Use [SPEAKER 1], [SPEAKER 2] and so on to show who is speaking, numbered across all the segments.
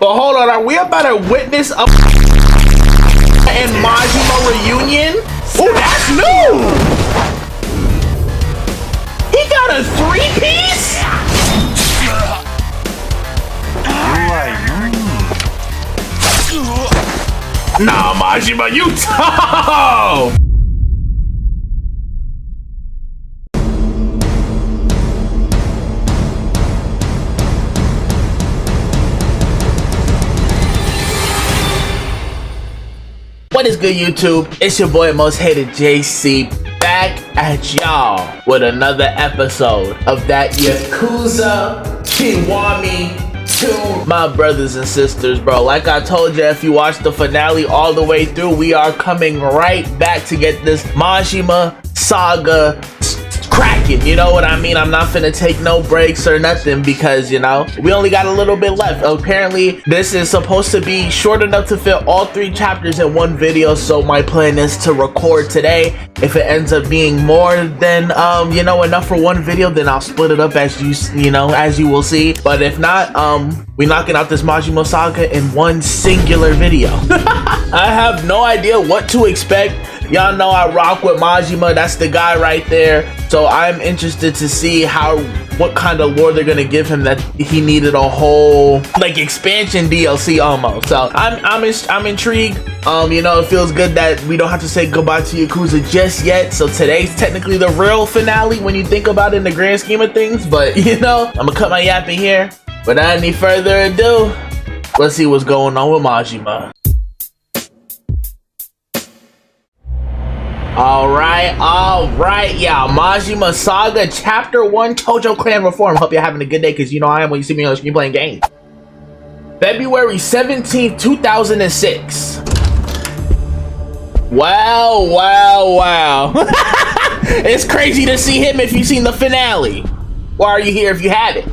[SPEAKER 1] But hold on, are we about to witness a and Majima reunion? Oh, that's new! He got a 3-piece? Nah, Majima, you tough! What is good, YouTube? It's your boy Most Hated JC back at y'all with another episode of that Yakuza Kiwami 2. My brothers and sisters, bro, like I told you, if you watched the finale all the way through, we are coming right back to get this Majima Saga cracking. You know what I mean? I'm not finna take no breaks or nothing because, you know, we only got a little bit left. Apparently this is supposed to be short enough to fit all 3 chapters in one video, so my plan is to record today. If it ends up being more than you know, enough for one video, then I'll split it up as you know, as you will see. But if not, we knocking out this Majima Saga in one singular video. I have no idea what to expect. Y'all know I rock with Majima. That's the guy right there. So I'm interested to see what kind of lore they're gonna give him, that he needed a whole like expansion DLC almost. So I'm intrigued. You know, it feels good that we don't have to say goodbye to Yakuza just yet. So today's technically the real finale when you think about it in the grand scheme of things. But you know, I'm gonna cut my yapping here. Without any further ado, let's see what's going on with Majima. Alright, y'all. Majima Saga Chapter 1 Tojo Clan Reform. Hope you're having a good day, because you know I am when you see me on the screen playing games. February 17th, 2006. Wow. It's crazy to see him if you've seen the finale. Why are you here if you haven't?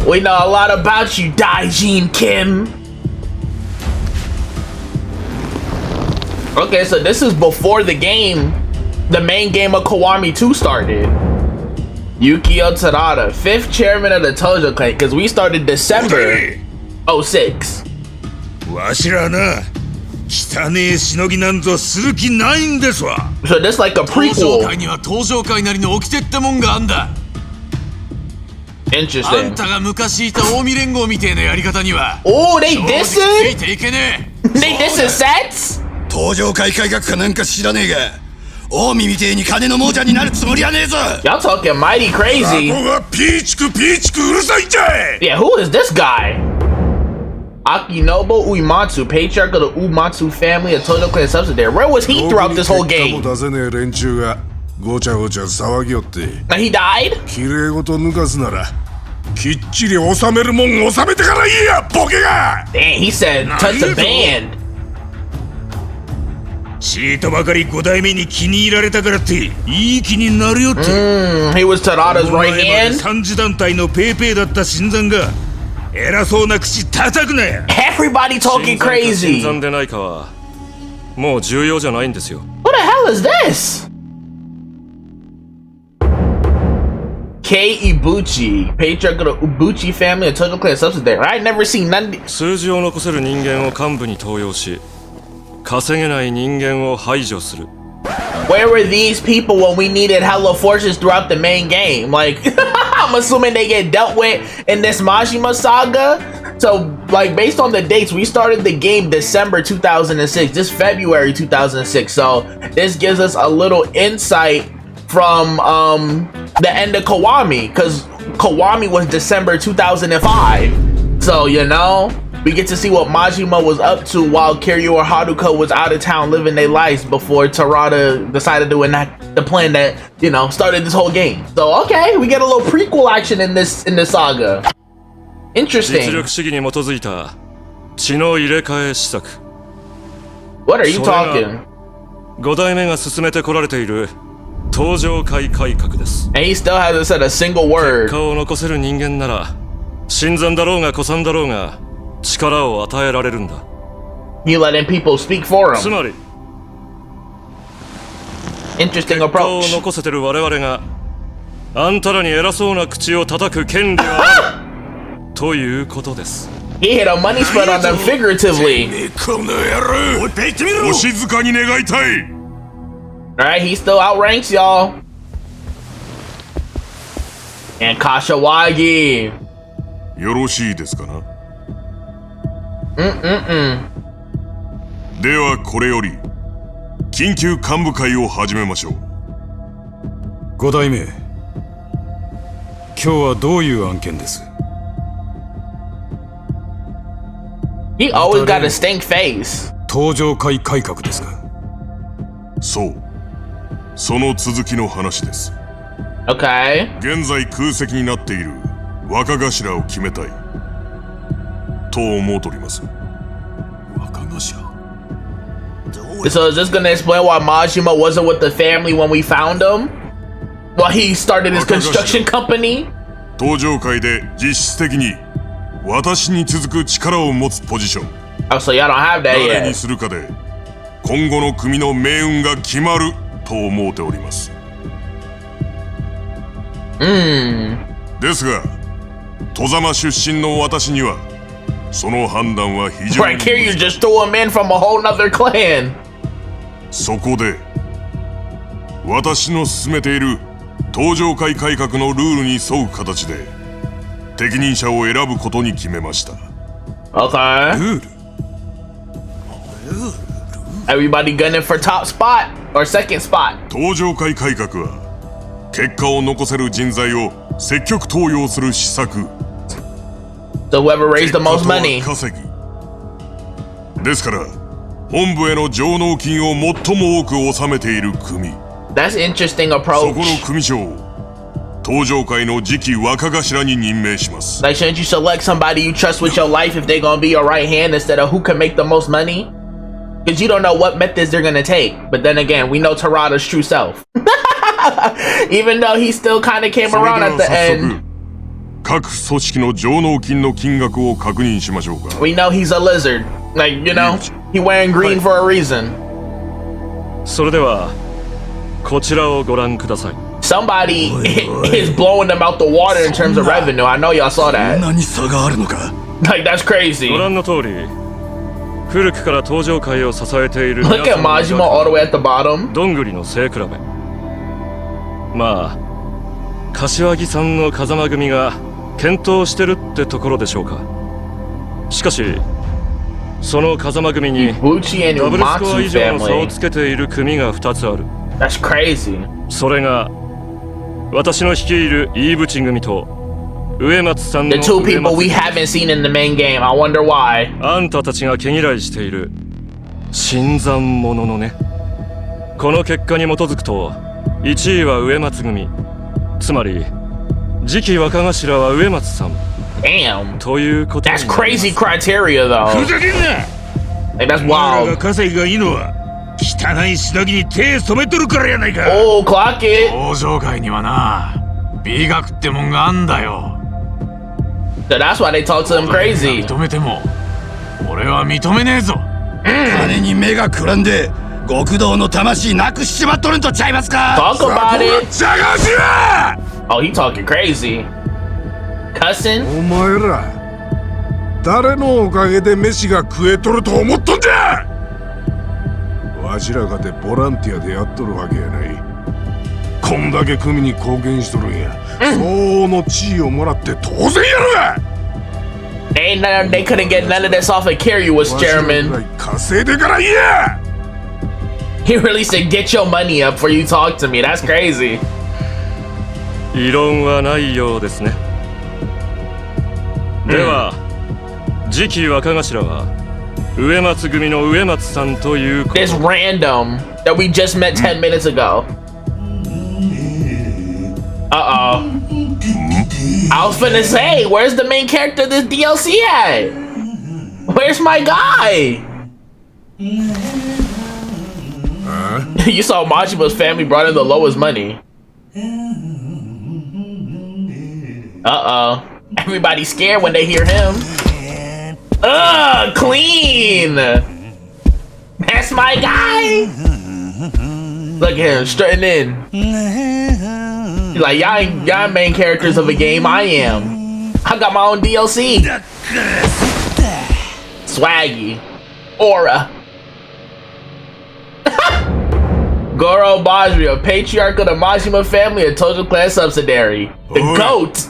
[SPEAKER 1] We know a lot about you, Daijin Kim. Okay, so this is before the main game of Kiwami 2 started. Yukio Terada, 5th chairman of the Tojo Clan, because we started December 06. So this like a prequel. Interesting. Oh, they dissing? They dissing sets? Y'all talking mighty crazy. Yeah, who is this guy? Akinobu Uematsu, patriarch of the Uematsu family, a Tojo Clan subsidiary. Where was he throughout this whole game? Now he died? Dang, he said touch the band. He was Terada's right hand. Everybody talking crazy. Who the hell is this? Kei Ibuchi, patriarch of the Ibuchi family, a Tojo Clan subsidiary. I ain't never seen none. Where were these people when we needed hella forces throughout the main game? Like, I'm assuming they get dealt with in this Majima Saga. So, like, based on the dates, we started the game December 2006, this February 2006. So, this gives us a little insight from the end of Kiwami, because Kiwami was December 2005. So, you know, we get to see what Majima was up to while Kiryu or Haruka was out of town living their lives before Terada decided to enact the plan that, you know, started this whole game. So, okay, we get a little prequel action in this saga. Interesting. What are you talking? And he still hasn't said a single word. You letting people speak for him. Interesting approach. He hit a money spread on them figuratively. Alright, he still outranks y'all. And Kashawagi.
[SPEAKER 2] よろしいですかな。ではこれより緊急幹部会を始めましょう。
[SPEAKER 3] 5代目、今日はどういう案件です？
[SPEAKER 1] He always got a stink face.
[SPEAKER 3] 登場会改革ですか？
[SPEAKER 2] そう、その続きの話です。
[SPEAKER 1] Okay.
[SPEAKER 2] 現在空席になっている若頭を決めたいと思うとります。
[SPEAKER 3] 若頭。
[SPEAKER 1] So is this gonna explain why Majima wasn't with the family when we found him? While he started his construction company?
[SPEAKER 2] 登場会で実質的に私に続く力を持つポジション。
[SPEAKER 1] Oh, so y'all don't have that
[SPEAKER 2] 誰に
[SPEAKER 1] yet.
[SPEAKER 2] するかで今後の組の命運が決まると思っております。ですが、戸様出身の私にはその判断は非常に
[SPEAKER 1] Right here, you just threw him in from a whole nother clan.
[SPEAKER 2] そこで私の進めている登場会改革のルールに沿う形で適任者を選ぶことに決めました。
[SPEAKER 1] Okay. Everybody gunning for top spot or second spot.
[SPEAKER 2] 登場会改革は結果を残せる人材を積極登用する施策。
[SPEAKER 1] So whoever raised the most money.
[SPEAKER 2] 稼ぎですから本部への上納金を最も多く納めている組。
[SPEAKER 1] That's interesting
[SPEAKER 2] そこの
[SPEAKER 1] approach.
[SPEAKER 2] 組長を登場会の次期若頭に任命します。
[SPEAKER 1] Like, shouldn't you select somebody you trust with your life if they're gonna be your right hand instead of who can make the most money? Because you don't know what methods they're gonna take. But then again, we know Terada's true self. Even though he still kind of came around at the end.
[SPEAKER 2] 各組織の上納金の金額を確認しましょうか。
[SPEAKER 1] We know he's a lizard. Like, you know, he wearing green for a reason.
[SPEAKER 4] それではこちらをご覧ください。
[SPEAKER 1] Somebody is blowing them out the water in terms of revenue. I know y'all saw that.
[SPEAKER 3] 何差があるのか。
[SPEAKER 1] Like, that's crazy.
[SPEAKER 4] ご覧の通り古くから登場会を支えている
[SPEAKER 1] Look at Majima all the way at the bottom.
[SPEAKER 4] どんぐりの背比べ。まあ柏木さんの風間組が検討してるってところでしょうか。しかしその風間組に
[SPEAKER 1] Buchi and
[SPEAKER 4] ダブルスコア
[SPEAKER 1] Umatsu
[SPEAKER 4] 以上の差を
[SPEAKER 1] family.
[SPEAKER 4] つけている組が2つある。
[SPEAKER 1] That's crazy.
[SPEAKER 4] それが私の率いるイーブチ組と植松さんの
[SPEAKER 1] The two
[SPEAKER 4] 植
[SPEAKER 1] people
[SPEAKER 4] 松
[SPEAKER 1] we haven't seen in the main game. I wonder why.
[SPEAKER 4] あんたたちが毛嫌いしている新参者のね。この結果に基づくと1位は植松組、つまり次期若頭は植松さん
[SPEAKER 1] Damn.
[SPEAKER 4] ということにな
[SPEAKER 1] That's
[SPEAKER 4] ります。
[SPEAKER 1] crazy criteria, though.
[SPEAKER 5] ふざけんな。
[SPEAKER 1] Like, that's
[SPEAKER 5] お前らが
[SPEAKER 1] wild.
[SPEAKER 5] 稼ぎがいいのは汚いしのぎに手染めとるからやないか。
[SPEAKER 1] Oh, clock it.
[SPEAKER 3] 登場会にはな、美学ってもんがあんだよ。
[SPEAKER 1] So that's why they talk to him crazy.
[SPEAKER 3] 認めても、俺は認めねえぞ。
[SPEAKER 5] 金に目がくらんで極道の魂なくしちまっとるんとちゃいますか。
[SPEAKER 1] Talk about it.
[SPEAKER 5] 探しは
[SPEAKER 1] Oh, he talking crazy. Cussing?
[SPEAKER 6] お前ら誰のおかげで飯が食えとると思っとんじゃ。わしらかてボランティアでやっとるわけやない。こんだけ組に貢献しとるんや、相応の地位をもらって当然やろが。
[SPEAKER 1] They couldn't get none of this off of Kiryu was
[SPEAKER 6] わしらぐら
[SPEAKER 1] chairman.
[SPEAKER 6] い稼いでから言え。
[SPEAKER 1] He really said, get your money up before you talk to me. That's crazy.
[SPEAKER 4] 異論はないようですね。では、次期若頭は植松組の植松さんということ。
[SPEAKER 1] This random that we just met 10 minutes ago. Uh-oh. I was finna say, where's the main character of this DLC at? Where's my guy? You saw Majima's family brought in the lowest money. Uh-oh. Everybody's scared when they hear him. Clean! That's my guy! Look at him, strutting in. He's like, y'all main characters of a game, I am. I got my own DLC. Swaggy. Aura. Goro Majima, a patriarch of the Majima family, a Tojo clan subsidiary. The
[SPEAKER 6] Oi.
[SPEAKER 1] GOAT.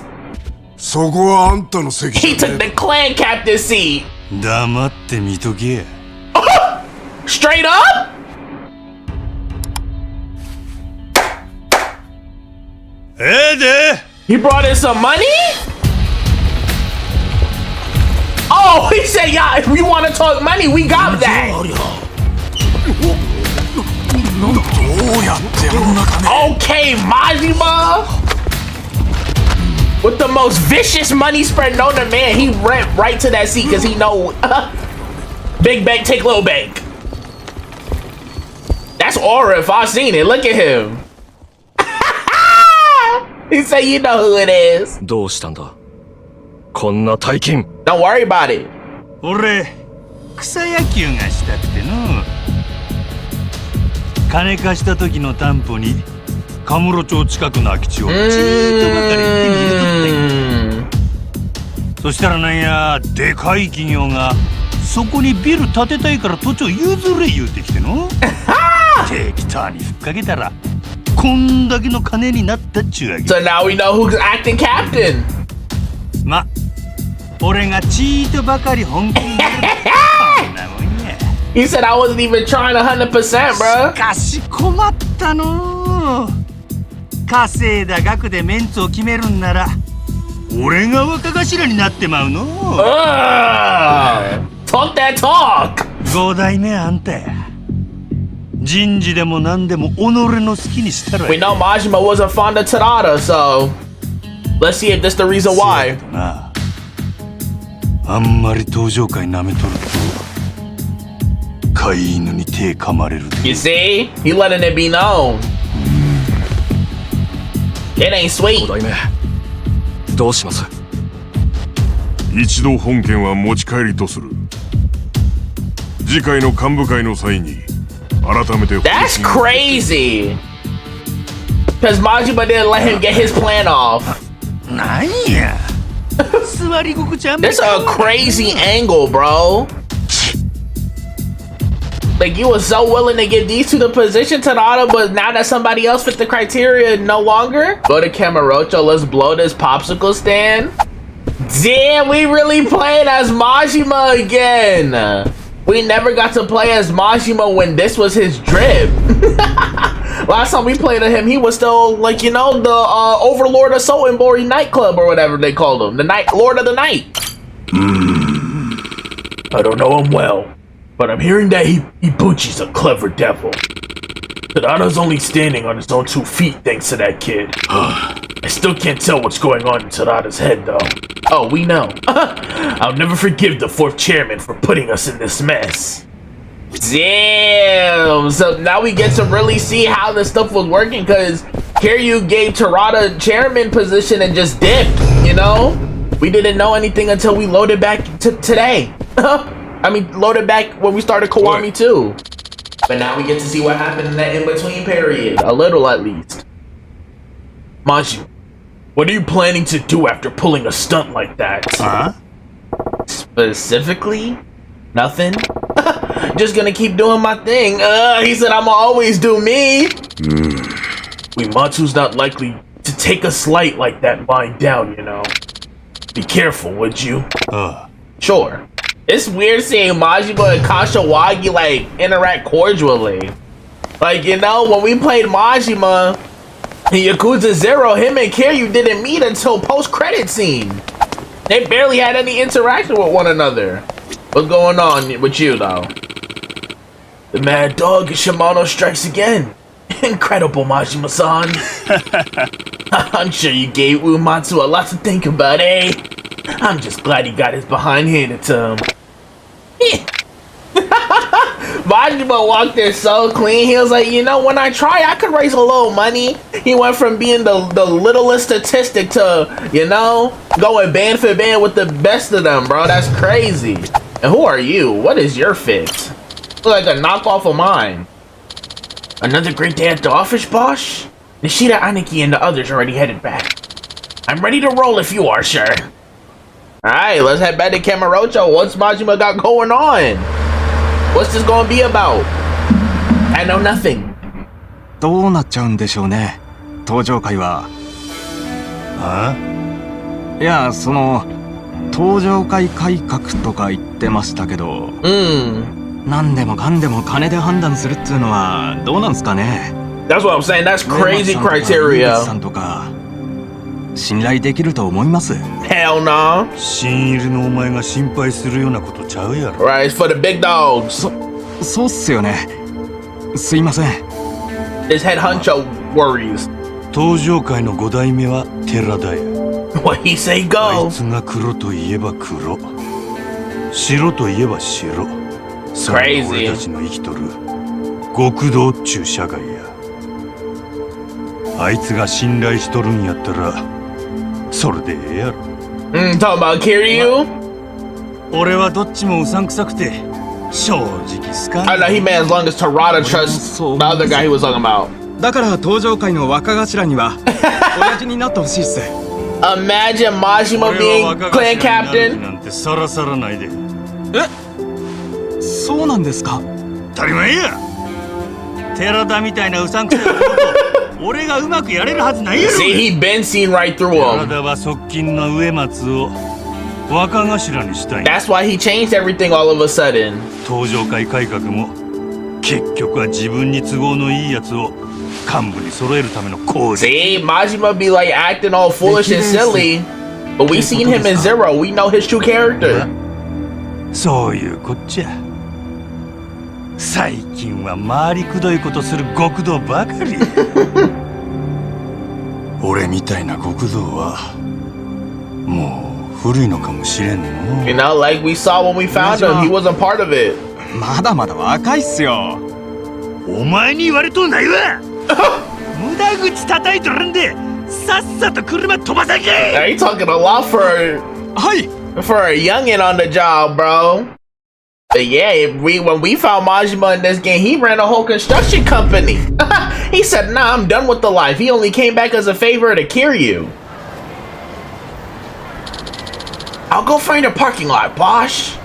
[SPEAKER 6] そこはあんたの席
[SPEAKER 1] He
[SPEAKER 6] じゃ
[SPEAKER 1] took
[SPEAKER 6] ね
[SPEAKER 1] the clan captain seat.
[SPEAKER 3] 黙って見とけや。
[SPEAKER 1] Straight up? He brought in some money? Oh, he said, yeah, if we want to talk money, we got that.
[SPEAKER 6] どうやってあんな金
[SPEAKER 1] Okay, Majima. With the most vicious money spread known to man, he ran right to that seat because he know big bank take little bank. That's Aura if I seen it. Look at him. He said, you know who it is.
[SPEAKER 4] どうしたんだこんな大金
[SPEAKER 1] Don't worry about it.
[SPEAKER 7] 俺草野球がしたくての金貸した時の担保にカムロ町近くの空き地をちーっとばかり手に入れとったんやそしたらなんやでかい企業がそこにビル建てたいから土地を譲れ言うてきての適当にふっかけたらこんだけの金になったっちゅうわけ
[SPEAKER 1] So now we know who's acting captain.
[SPEAKER 7] ま俺がちーっとばかり本気になるこんなもんや
[SPEAKER 1] He said I wasn't even trying 100%, bro.
[SPEAKER 7] しかし困ったの稼いだ額でメンツを決めるんなら俺が若頭になってまうの
[SPEAKER 1] Talk that talk.
[SPEAKER 7] 5代目あんたや人事でも何でも己の好きにしたら
[SPEAKER 1] We know Majima wasn't fond of Tarada, so let's see if this the reason why.
[SPEAKER 7] なあんまり登場界なめとると飼い犬に手噛まれるで
[SPEAKER 1] You see? He letting it be known. It ain't
[SPEAKER 4] 5
[SPEAKER 1] sweet.
[SPEAKER 4] 代目どうします
[SPEAKER 2] 一度本件は持ち帰りとする次回の幹部会の際に改めて
[SPEAKER 1] That's crazy. Because Majima didn't let him get his plan off.
[SPEAKER 7] 何や座り心地あんまり
[SPEAKER 1] That's a crazy angle, bro. Like, you were so willing to give these two the position to Nada, but now that somebody else fit the criteria, no longer? Go to Camarocho, let's blow this popsicle stand. Damn, we really played as Majima again. We never got to play as Majima when this was his drip. Last time we played him, he was still, like, you know, the Overlord of Sotenbori nightclub or whatever they called him. The night Lord of the Night. I don't know him well, but I'm hearing that Ibuchi's a clever devil. Tadada's only standing on his own 2 feet thanks to that kid. I still can't tell what's going on in Tadada's head, though. Oh, we know. I'll never forgive the 4th chairman for putting us in this mess. Damn! So now we get to really see how this stuff was working, because Kiryu gave Tarada chairman position and just dipped, you know? We didn't know anything until we loaded back today. I mean, loaded back when we started Kiwami too. But now we get to see what happened in that in-between period. A little, at least. Majima, what are you planning to do after pulling a stunt like that?
[SPEAKER 7] Huh?
[SPEAKER 1] Specifically? Nothing? Just gonna keep doing my thing. He said I'ma always do me. Uematsu's not likely to take a slight like that lying down, you know. Be careful, would you? Sure. It's weird seeing Majima and Kashiwagi, like, interact cordially. Like, you know, when we played Majima in Yakuza 0, him and Kiryu didn't meet until post-credit scene. They barely had any interaction with one another. What's going on with you, though? The mad dog Shimano strikes again. Incredible, Majima-san. I'm sure you gave Uematsu a lot to think about, eh? I'm just glad he got his behind handed to him. Majima walked in so clean. He was like, you know, when I try, I could raise a little money. He went from being the littlest statistic to, you know, going band for band with the best of them, bro. That's crazy. And who are you? What is your fit? Look like a knockoff of mine. Another great day at the office, boss? Nishida, Aniki, and the others already headed back. I'm ready to roll if you are, sir. Alright, let's head back to Kamurocho. What's Majima got going on? What's this gonna be about? I know nothing.
[SPEAKER 8] どうなっちゃうんでしょうね、登場会は。
[SPEAKER 7] あ
[SPEAKER 8] いや、登場会改革とか言ってましたけど、何でもかんでも金で判断するっつうのはどうなんすかね。
[SPEAKER 1] That's what I'm saying. That's crazy criteria.
[SPEAKER 8] さんとか信頼できると思います？
[SPEAKER 1] Hell no.
[SPEAKER 7] 新入りのお前が心配するようなことちゃうやろ。
[SPEAKER 1] Right, it's for the big dogs.
[SPEAKER 8] そうっすよね。すいません。
[SPEAKER 1] His head honcho worries.
[SPEAKER 7] 登場界の5代目は寺田や。
[SPEAKER 1] What he say
[SPEAKER 7] あい
[SPEAKER 1] go.
[SPEAKER 7] つが黒といえば黒、白といえば白。それが俺たちの生きとる極道っちゅう社会や。あいつが信頼しとるんやったらそれでええやろ。
[SPEAKER 1] Talking about Kiryu?
[SPEAKER 7] 俺はどっちもうさんくさくて正直好かん。
[SPEAKER 1] I know he meant as long as Tarada trusts the other guy he was talking about.
[SPEAKER 8] だから登場会の若頭には親父になってほしいっす。
[SPEAKER 1] Imagine Majima
[SPEAKER 7] 俺
[SPEAKER 1] being
[SPEAKER 7] は若
[SPEAKER 1] clan
[SPEAKER 7] 頭になる
[SPEAKER 1] captain.
[SPEAKER 7] なんてさらさらないで。
[SPEAKER 8] そうなんですか？
[SPEAKER 7] 当たり前や。寺田みたいなうさんくさい男と俺がうまくやれるはずないやろ。
[SPEAKER 1] See, he been seen right through
[SPEAKER 7] 寺
[SPEAKER 1] him.
[SPEAKER 7] 田は側近の植松を若頭にしたい。
[SPEAKER 1] That's why he changed everything all of a sudden.
[SPEAKER 7] 登場会改革も結局は自分に都合のいいやつを幹部に揃えるための工事。
[SPEAKER 1] See, Majima be like acting all foolish and silly. But we seen him in Zero. We know his true character.
[SPEAKER 7] そういうこっちゃ。最近は回りくどいことする極道ばかり。俺みたいな極道はもう古いのかもしれんの。
[SPEAKER 1] You know, like we saw when we found him, he wasn't part of it.
[SPEAKER 8] まだまだ若いっすよ。
[SPEAKER 7] お前に言われとんないわ。無駄口叩いとるんでさっさと車飛ばさけ。
[SPEAKER 1] Now, you talking a lot for
[SPEAKER 8] はい。
[SPEAKER 1] a youngin on the job, bro. But yeah, when we found Majima in this game, he ran a whole construction company. He said, nah, I'm done with the life. He only came back as a favor to Kiryu. I'll go find a parking lot, Bosh.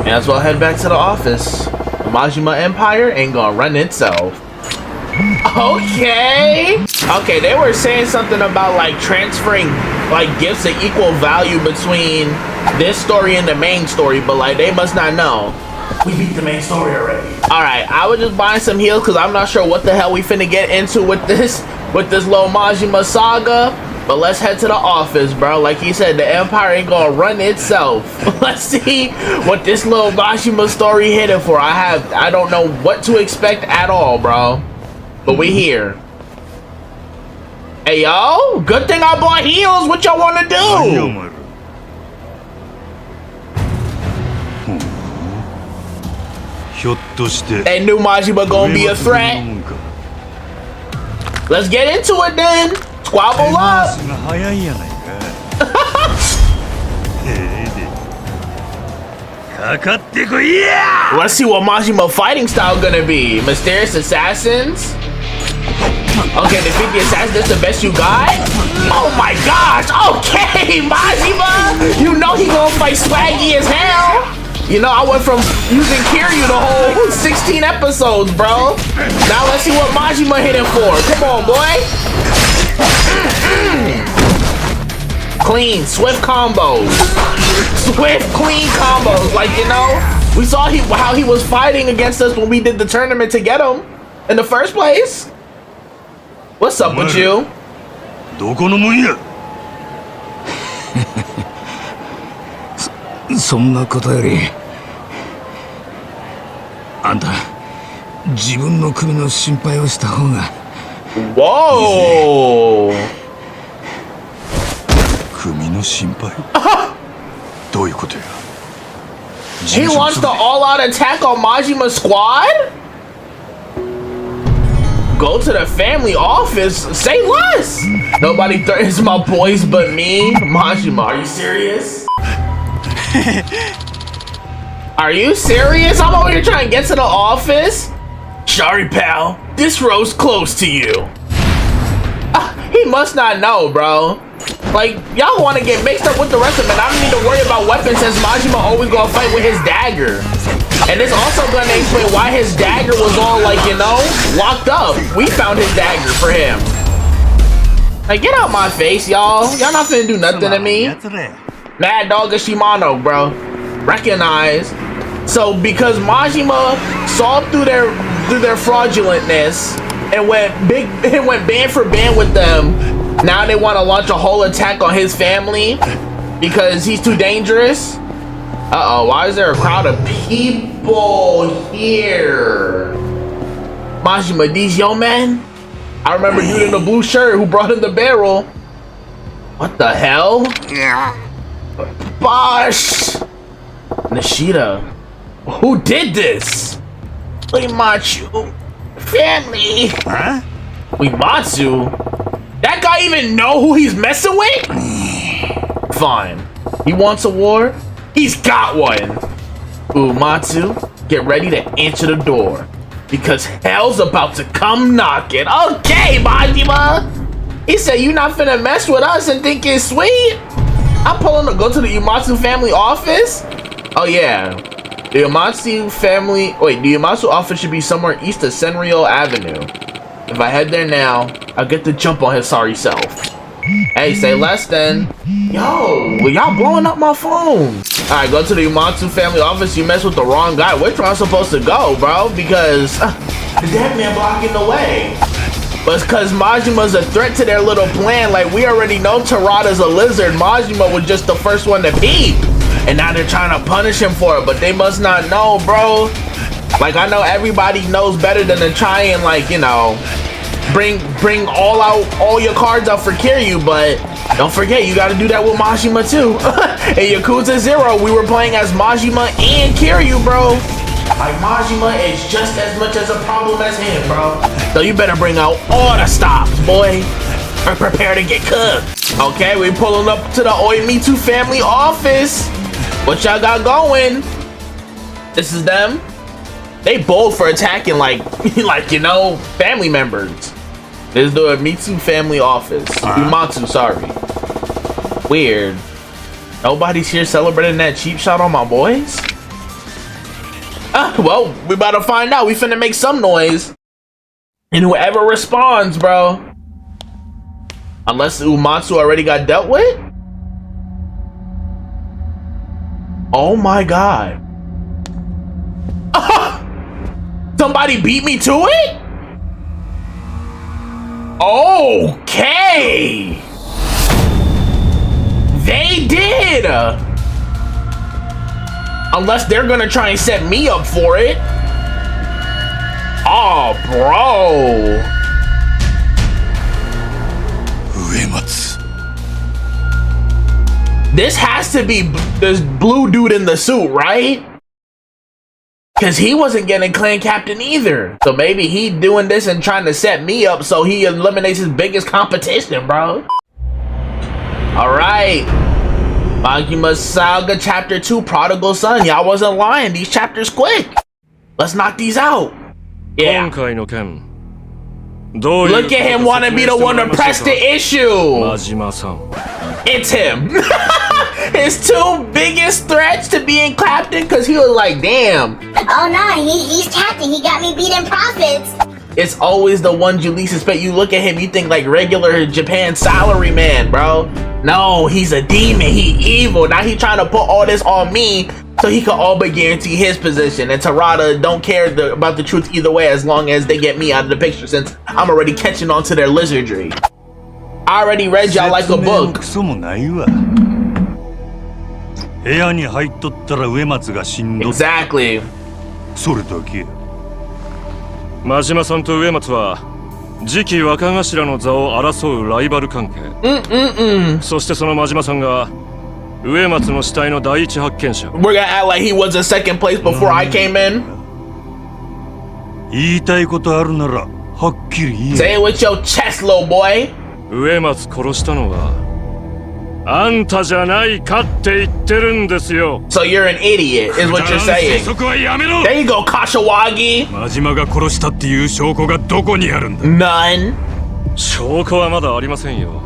[SPEAKER 1] May as well head back to the office. The Majima Empire ain't gonna run itself. Okay. Okay, they were saying something about like transferring like gifts of equal value between this story and the main story, but like they must not know. We beat the main story already. Alright, I was just buying some heals because I'm not sure what the hell we finna get into with this little Majima Saga. But let's head to the office, bro. Like he said, the Empire ain't gonna run itself. Let's see what this little Majima story headed for. I don't know what to expect at all, bro. But we here. Hey, yo, good thing I bought heals. What y'all wanna do?
[SPEAKER 7] ひょっとして
[SPEAKER 1] They knew Majima gonna be a threat. Let's get into it then. Squabble up.
[SPEAKER 7] が早いやないか。かかってこいや。
[SPEAKER 1] Let's see what Majima fighting style gonna be. Mysterious assassins? Okay, defeat the assassin, that's the best you got? Oh my gosh, okay, Majima! You know he gonna fight swaggy as hell! You know, I went from using Kiryu the whole 16 episodes, bro. Now let's see what Majima hitting for. Come on, boy. Clean, swift combos. Swift, clean combos. Like, you know, we saw how he was fighting against us when we did the tournament to get him in the first place. What's up with you?
[SPEAKER 7] どこのもんや。
[SPEAKER 5] そんなことよりあんた自分の首の心配をした方が。
[SPEAKER 1] Whoa!
[SPEAKER 7] 首の心配。どういうことや。
[SPEAKER 1] He launched the all-out attack on Majima's squad? Go to the family office? Say less! Nobody threatens my boys but me? Majima, are you serious? Are you serious? I'm over here trying to get to the office? Sorry, pal. This row's close to you. He must not know, bro. Like, y'all want to get mixed up with the rest of them. I don't need to worry about weapons since Majima always gonna fight with his dagger. And it's also gonna explain why his dagger was all like, you know, locked up. We found his dagger for him. Like, get out my face, y'all. Y'all not finna do nothing to me. Mad Dog of Shimano, bro. Recognize. So because Majima saw through their fraudulentness and went band for band with them, now they want to launch a whole attack on his family because he's too dangerous. Uh-oh, why is there a crowd of people here? Majima, these yo men? I remember dude in the blue shirt who brought in the barrel. What the hell? Bosh! Nishida. Who did this? Uematsu. Family.
[SPEAKER 7] Huh?
[SPEAKER 1] Uematsu? That guy even know who he's messing with? Fine. He wants a war? He's got one. Uematsu, get ready to answer the door. Because hell's about to come knocking. Okay, Majima. He said you not finna mess with us and think it's sweet? I'm pulling to go to the Uematsu family office? Oh yeah. The Uematsu family... Wait, the Uematsu office should be somewhere east of Senryo Avenue. If I head there now, I'll get the jump on his sorry self. Hey, say less then. Yo, well, y'all blowing up my phone. Alright, go to the Uematsu family office. You mess with the wrong guy. Which one I'm supposed to go, bro? Because the dead man blocking the way. But it's because Majima's a threat to their little plan. Like, we already know Terada's a lizard. Majima was just the first one to peep. And now they're trying to punish him for it. But they must not know, bro. Like, I know everybody knows better than to try and, like, you know, bring all your cards out for Kiryu, but don't forget you got to do that with Majima too. In Yakuza 0, we were playing as Majima and Kiryu, bro. Like, Majima is just as much as a problem as him, bro. So you better bring out all the stops, boy. Or prepare to get cooked. Okay, we pulling up to the Uematsu family office. What y'all got going? This is them. They bold for attacking like you know, family members. This is the Uematsu family office. Uematsu, sorry. Weird. Nobody's here celebrating that cheap shot on my boys? Well, we about to find out. We finna make some noise. And whoever responds, bro. Unless Uematsu already got dealt with? Oh my god. Somebody beat me to it? Okay. They did. Unless they're gonna try and set me up for it. Oh, bro.
[SPEAKER 7] Uematsu.
[SPEAKER 1] This has to be this blue dude in the suit, right? Because he wasn't getting clan captain either. So maybe he doing this and trying to set me up so he eliminates his biggest competition, bro. Alright. Majima Saga Chapter 2, Prodigal Son. Y'all wasn't lying. These chapters quick. Let's knock these out. Yeah. Look at him want to be the one to press the issue. It's him. His two biggest threats to being captain, because he was like, damn.
[SPEAKER 9] Oh no, he's captain. He got me beating profits.
[SPEAKER 1] It's always the ones you least expect. You look at him, you think like regular Japan salary man, bro. No, he's a demon. He evil. Now he trying to put all this on me so he can all but guarantee his position. And Terada don't care about the truth either way as long as they get me out of the picture, since I'm already catching on to their lizardry. I already read y'all like a book. Exactly.
[SPEAKER 7] それだけ。
[SPEAKER 4] 真島さんと植松は次期若頭の座を争うライバル関係。そしてその真島さんが植松の死体の第一発見者。
[SPEAKER 1] We're gonna act like he was in second place before I came in.
[SPEAKER 7] 言いたいことあるならはっきり言え。
[SPEAKER 1] Say it with your chest, little boy.
[SPEAKER 4] 植松殺したのはあんたじゃないかって言ってるんですよ。
[SPEAKER 1] So you're an idiot, is what you're saying. There you go, Kashiwagi.
[SPEAKER 3] 真島が殺したっていう証拠がどこにあるんだ？
[SPEAKER 1] None.
[SPEAKER 4] 証拠はまだありませんよ。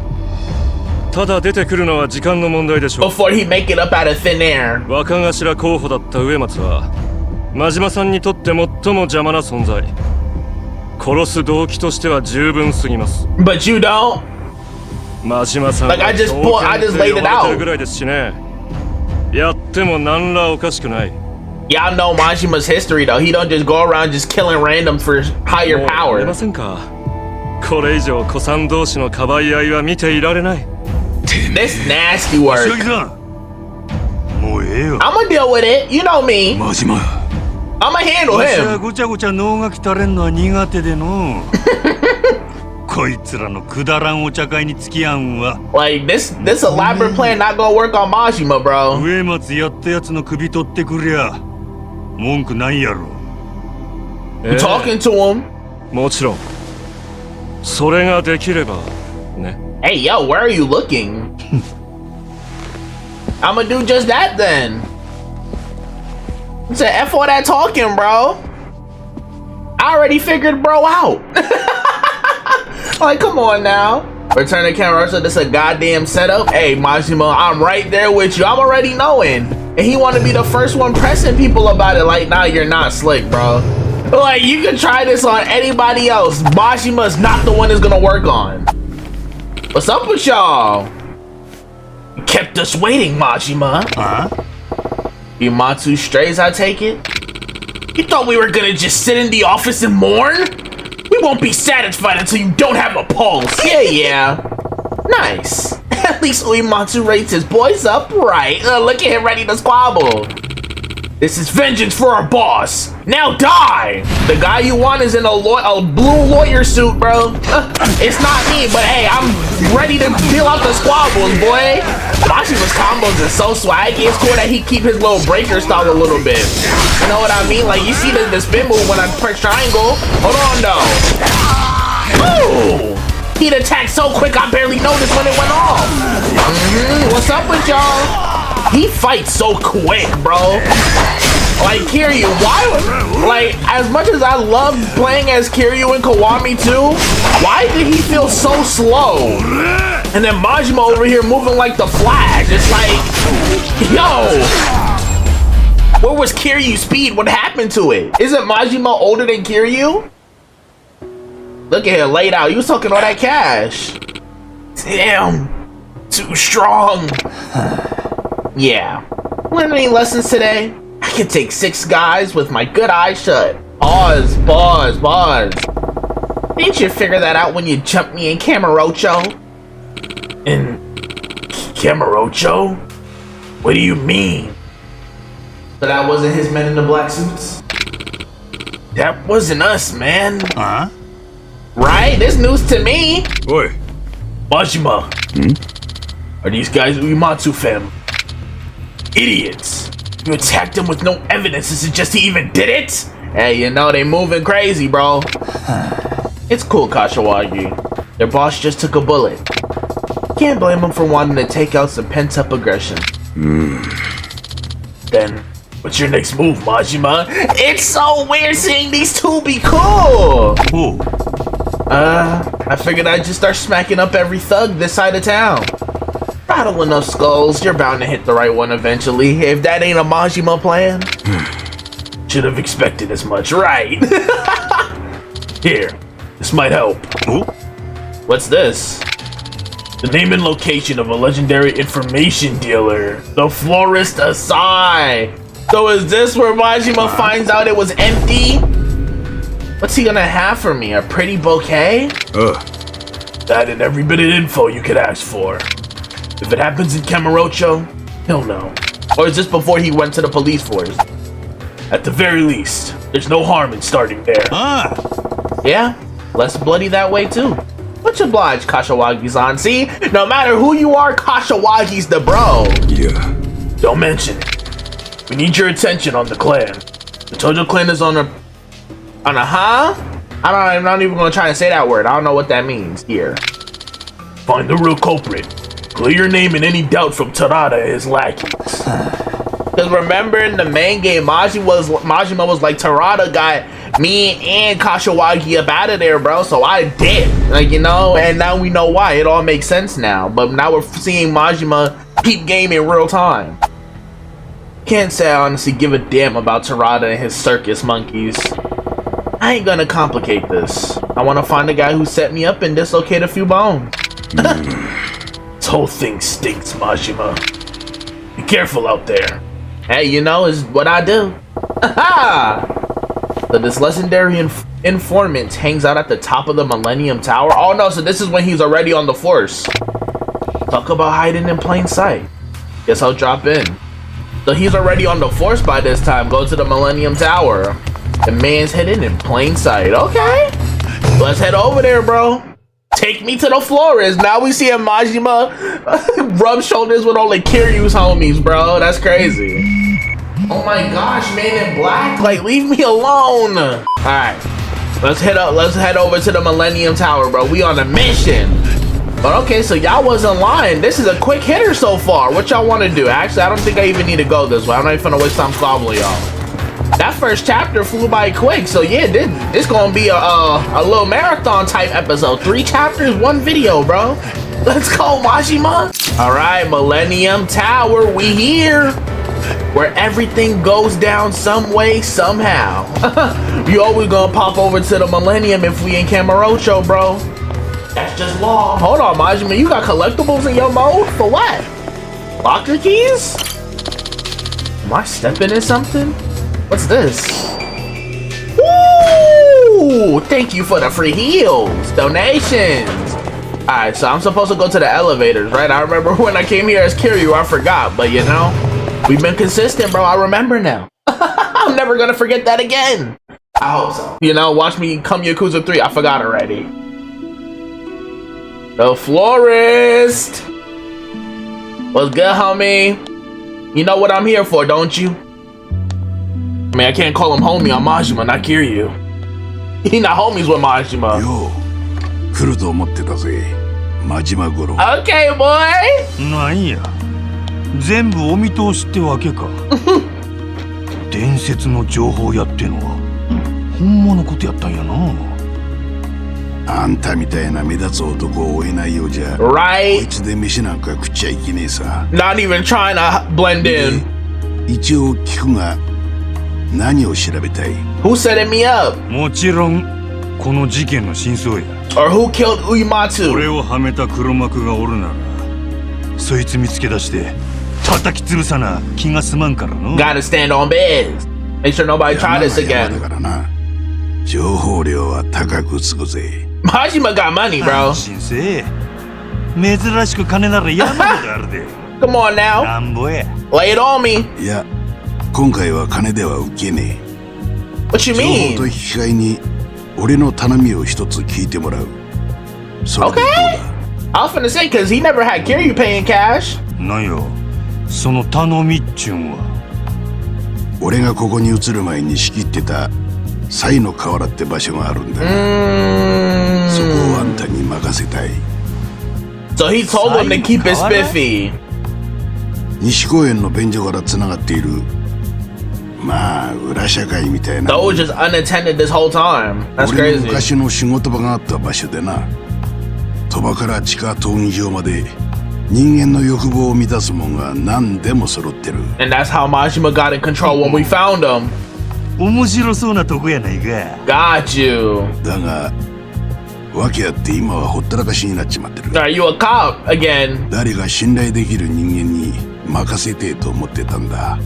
[SPEAKER 4] ただ出てくるのは時間の問題でしょう。
[SPEAKER 1] Before he make it up out of thin air.
[SPEAKER 4] 若頭候補だった植松は真島さんにとって最も邪魔な存在。殺す動機としては十分すぎます。
[SPEAKER 1] But you don't?
[SPEAKER 4] 真島さんは
[SPEAKER 1] Like I just laid it
[SPEAKER 4] 呼ばれて
[SPEAKER 1] out.
[SPEAKER 4] るぐらいですしね。やっても何らおかしくない。
[SPEAKER 1] Y'all know Majima's history though. He don't just go around just killing random for higher
[SPEAKER 4] もうや
[SPEAKER 1] power.
[SPEAKER 4] めませんか。これ以上古参同士のかばい合いは見ていられない。
[SPEAKER 1] This nasty work.
[SPEAKER 7] 柏木さん、もうええよ。
[SPEAKER 1] I'ma deal with it. You know me.
[SPEAKER 5] マジマ
[SPEAKER 1] I'ma handle
[SPEAKER 7] わしは
[SPEAKER 1] him.
[SPEAKER 7] ごちゃごちゃ脳がきたれんのは苦手でのこいつらのくだらんお茶会に付き合うんは
[SPEAKER 1] Like this elaborate plan not gonna work on Majima, bro.
[SPEAKER 7] 植松やったやつの首取ってくりゃ文句ないやろ。
[SPEAKER 1] You talking to him?
[SPEAKER 4] もちろんそれができればね。
[SPEAKER 1] Hey, yo, where are you looking? I'ma do just that then. It's a F all that talking, bro. I already figured bro out. Like, come on now. Return the camera, so this a goddamn setup. Hey, Majima, I'm right there with you. I'm already knowing. And he want to be the first one pressing people about it. Like, nah, you're not slick, bro. Like, you can try this on anybody else. Majima's not the one that's gonna work on. What's up with y'all? You kept us waiting, Majima.
[SPEAKER 7] Huh?
[SPEAKER 1] You Matsu strays, I take it? You thought we were gonna just sit in the office and mourn? We won't be satisfied until you don't have a pulse. Yeah. Nice. At least Uematsu rates his boys up right. Look at him ready to squabble. This is vengeance for our boss. Now die! The guy you want is in a blue lawyer suit, bro. It's not me, but hey, I'm ready to deal out the squabbles, boy. Majima's combos is so swaggy. It's cool that he keep his little breaker style a little bit. You know what I mean? Like, you see the spin move when I press triangle. Hold on, though. Ooh! He'd attack so quick, I barely noticed when it went off. What's up with y'all? He fights so quick, bro. Like, Kiryu, why? Like, as much as I love playing as Kiryu and Kiwami too, why did he feel so slow? And then Majima over here moving like the Flash. It's like, yo, where was Kiryu's speed? What happened to it? Isn't Majima older than Kiryu? Look at him laid out. He was talking all that cash. Damn, too strong. Yeah. Learn any lessons today? I can take 6 guys with my good eyes shut. Pause. Didn't you figure that out when you jumped me in Camarocho? In Camarocho? What do you mean? So that wasn't his men in the black suits? That wasn't us, man.
[SPEAKER 7] Huh?
[SPEAKER 1] Right? This news to me.
[SPEAKER 3] Oi,
[SPEAKER 1] Majima. Are these guys Uematsu family? Idiots. You attacked them with no evidence to suggest he even did it? Hey, you know they moving crazy, bro. It's cool, Kashiwagi. Their boss just took a bullet. Can't blame him for wanting to take out some pent-up aggression. Then, what's your next move, Majima? It's so weird seeing these two be cool!
[SPEAKER 7] Who?
[SPEAKER 1] I figured I'd just start smacking up every thug this side of town. Rattle enough skulls, you're bound to hit the right one eventually. If that ain't a Majima plan. Should have expected as much, right? Here, this might help.
[SPEAKER 7] Who?
[SPEAKER 1] What's this? The name and location of a legendary information dealer, the Florist Asai. So is this where Majima finds out it was empty? What's he gonna have for me? A pretty bouquet? That and every bit of info you could ask for. If it happens in Camarocho, he'll know. Or is this before he went to the police force? At the very least, there's no harm in starting there. Yeah, less bloody that way too. Much obliged, Kashiwagi-san. See, no matter who you are, Kashiwagi's the bro.
[SPEAKER 3] yeah.
[SPEAKER 1] Don't mention it. We need your attention on the clan. The Tojo clan is on a huh? I'm not even gonna try and say that word. I don't know what that means here. Find the real culprit. Clear your name and any doubt from Tarada and his lackeys. Because remember in the main game, Majima was like, Tarada got me and Kashiwagi up out of there, bro. So I did, like, you know, and now we know why. It all makes sense now. But now we're seeing Majima peep game in real time. Can't say I honestly give a damn about Terada and his circus monkeys. I ain't gonna complicate this. I want to find the guy who set me up and dislocate a few bones. This whole thing stinks, Majima. Be careful out there. Hey, you know, is what I do. So this legendary informant hangs out at the top of the Millennium Tower. Oh no, so this is when he's already on the force. Talk about hiding in plain sight. Guess I'll drop in. So he's already on the force by this time. Go to the Millennium Tower. The man's hidden in plain sight. Okay. Let's head over there, bro. Take me to the florist. Now we see a Majima rub shoulders with all the Kiryu's homies, bro. That's crazy. Oh my gosh, man in black. Like, leave me alone. Alright. Let's head over to the Millennium Tower, bro. We on a mission. But okay, so y'all wasn't lying. This is a quick hitter so far. What y'all want to do? Actually, I don't think I even need to go this way. I'm not even gonna waste time following y'all. That first chapter flew by quick. So yeah, this gonna be a little marathon type episode. 3 chapters, 1 video, bro. Let's go, Majima. All right, Millennium Tower, we here. Where everything goes down some way, somehow. You always gonna pop over to the Millennium if we in Kamurocho, bro. That's just law. Hold on, Majima, you got collectibles in your mode? For what? Locker keys? Am I stepping in something? What's this? Woo! Thank you for the free heals. Donations. Alright, so I'm supposed to go to the elevators, right? I remember when I came here as Kiryu, I forgot. But you know, we've been consistent, bro. I remember now. I'm never gonna forget that again. I hope so. You know, watch me come Yakuza 3. I forgot already. The florist. What's good, homie? You know what I'm here for, don't you? I mean, I can't call him homie. I'm Majima, not Kiryu. He not homies with Majima.
[SPEAKER 5] Yo, 来ると思ってたぜ、Majima Goro.
[SPEAKER 1] Okay, boy.
[SPEAKER 7] なんや、全部お見通しってわけか。伝説の情報やってのは本物のことやったんやな。
[SPEAKER 5] あんたみたいな目立つ男を追えないようじゃ、
[SPEAKER 1] right?
[SPEAKER 5] こいつで飯なんか食っちゃいけねえさ。
[SPEAKER 1] Not even trying to blend in.
[SPEAKER 5] 一応聞くが、何を調べたい？
[SPEAKER 1] Who set me up?
[SPEAKER 7] もちろんこの事件の真相や。
[SPEAKER 1] Or who killed Uematsu?
[SPEAKER 7] 俺をはめた黒幕がおるなら、そいつ見つけ出して叩き潰さな気が済まんからの。
[SPEAKER 1] Gotta stand on biz. Make sure nobody try this again.
[SPEAKER 5] だからな。情報量は高くつくぜ。
[SPEAKER 1] Majima got money, bro.
[SPEAKER 7] 安心せえ。珍しく金なら山ほどあるで。
[SPEAKER 1] Come on now.
[SPEAKER 7] なんぼや。
[SPEAKER 1] Lay it on me.
[SPEAKER 5] いや、今回は金では受けねえ。
[SPEAKER 1] What you
[SPEAKER 5] 情報
[SPEAKER 1] mean?
[SPEAKER 5] と引き換えに俺の頼みを一つ聞いてもらう。それでどうだ？
[SPEAKER 1] I was finna say, cause he never had Kiryu paying cash.
[SPEAKER 7] なんや、その頼みっちゅんは。
[SPEAKER 5] 俺がここに移る前に仕切ってたサイの河原って場所があるんだ。そこをあんたに任せたい。
[SPEAKER 1] So he told him to keep it spiffy.
[SPEAKER 5] 西公園の便所から繋がっている。まあ、裏社会みたいな。
[SPEAKER 1] That was just unattended this whole time. That's
[SPEAKER 5] 俺の
[SPEAKER 1] crazy.
[SPEAKER 5] 昔の仕事場があった場所でな。鳥羽から地下闘技場まで人間の欲望を満たすもんが何でも揃ってる。
[SPEAKER 1] And that's how Majima got in control when we found him.
[SPEAKER 7] 面白そうなとこやないか。
[SPEAKER 1] Got you.
[SPEAKER 5] だが、訳あって今はほったらかしになっちまってる。
[SPEAKER 1] Are you a cop again?
[SPEAKER 5] 誰が信頼できる人間に任せてえと思ってたんだ。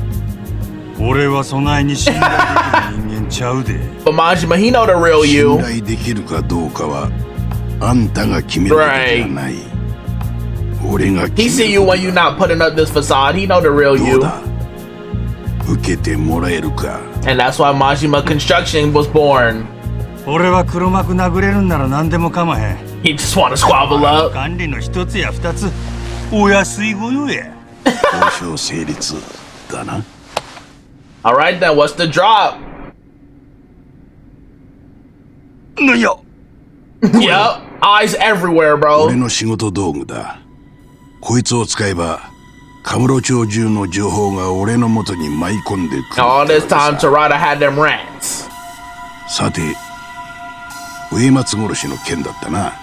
[SPEAKER 7] 俺はそないに信頼できる人間ちゃうで。
[SPEAKER 1] But Majima, he know the real
[SPEAKER 5] 信
[SPEAKER 1] you.
[SPEAKER 5] 頼できるかどうかはあんたが決めることじゃない。俺が
[SPEAKER 1] He
[SPEAKER 5] 決
[SPEAKER 1] see
[SPEAKER 5] め
[SPEAKER 1] you
[SPEAKER 5] る
[SPEAKER 1] when you not putting up this facade. He know the real
[SPEAKER 5] どう
[SPEAKER 1] you.
[SPEAKER 5] だ？受けてもらえるか？
[SPEAKER 1] And that's why Majima Construction was born.
[SPEAKER 7] 俺は黒幕殴れるんなら何でも構へん。
[SPEAKER 1] He just want to squabble up.
[SPEAKER 7] 管理の一つや二つお安いご用や。
[SPEAKER 5] 交渉成立だな。
[SPEAKER 1] Alright then, what's the drop?
[SPEAKER 7] なんや。
[SPEAKER 1] Yup. Eyes everywhere, bro.
[SPEAKER 5] 俺の仕事道具だ。こいつを使えば、カムロ町中の情報が俺の元に舞い込んでくる。
[SPEAKER 1] All this time, Terada had them rats.
[SPEAKER 5] さて、植松殺しの件だったな。